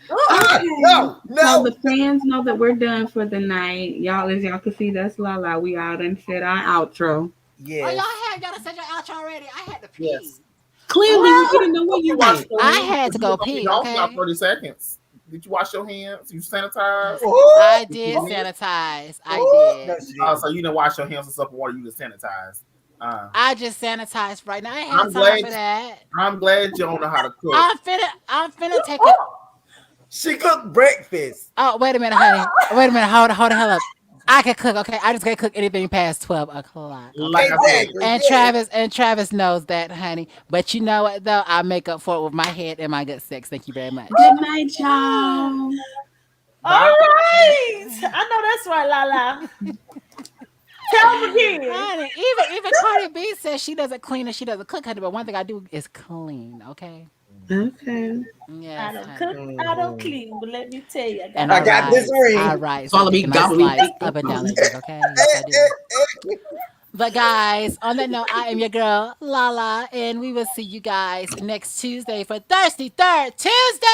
Okay. No, So no. the fans know that we're done for the night. Y'all, as y'all can see, that's Lala. We all done said our outro. Oh, Yes. y'all said your outro already. I had to pee. Yes. Clearly, Well, we didn't know where you Wash went. your I hands. had to go You pee, don't okay? got 30 seconds. Did you wash your hands? You sanitize? I did sanitize. I No, did. she Oh, didn't. so you didn't wash your hands with soap and water. You just sanitize. I just sanitized right now. I ain't had I'm time glad. for that. I'm glad you don't know how to cook. I'm finna take it. She cooked breakfast. Oh, wait a minute, honey. Wait a minute. Hold the hell up. I can cook, okay? I just can't cook anything past 12 o'clock. Like Okay. I said, Exactly. And Travis knows that, honey. But you know what though? I make up for it with my head and my good sex. Thank you very much. Good night, y'all. all right. I know that's right, Lala. Tell them again. Honey, even Cardi B says she doesn't clean and she doesn't cook, honey. But one thing I do is clean, okay? Okay. Yes, I don't honey. cook, I don't clean, but let me tell you, And I got this ring. I write Follow so me, dick and I gobble me, slides dick. up and down the dick, okay? Yes, I do. But guys, on that note, I am your girl, Lala, and we will see you guys next Tuesday for Thirsty Third Tuesday!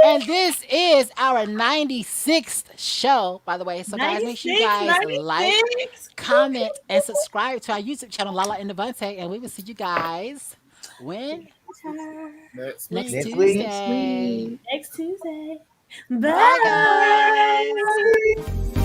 And this is our 96th show, by the way. So, guys, make sure you 96, guys like, 96. comment, and subscribe to our YouTube channel, Lala and Devontae. And we will see you guys when? next Next week. Next week. Tuesday. Next Tuesday. Bye, Bye. guys.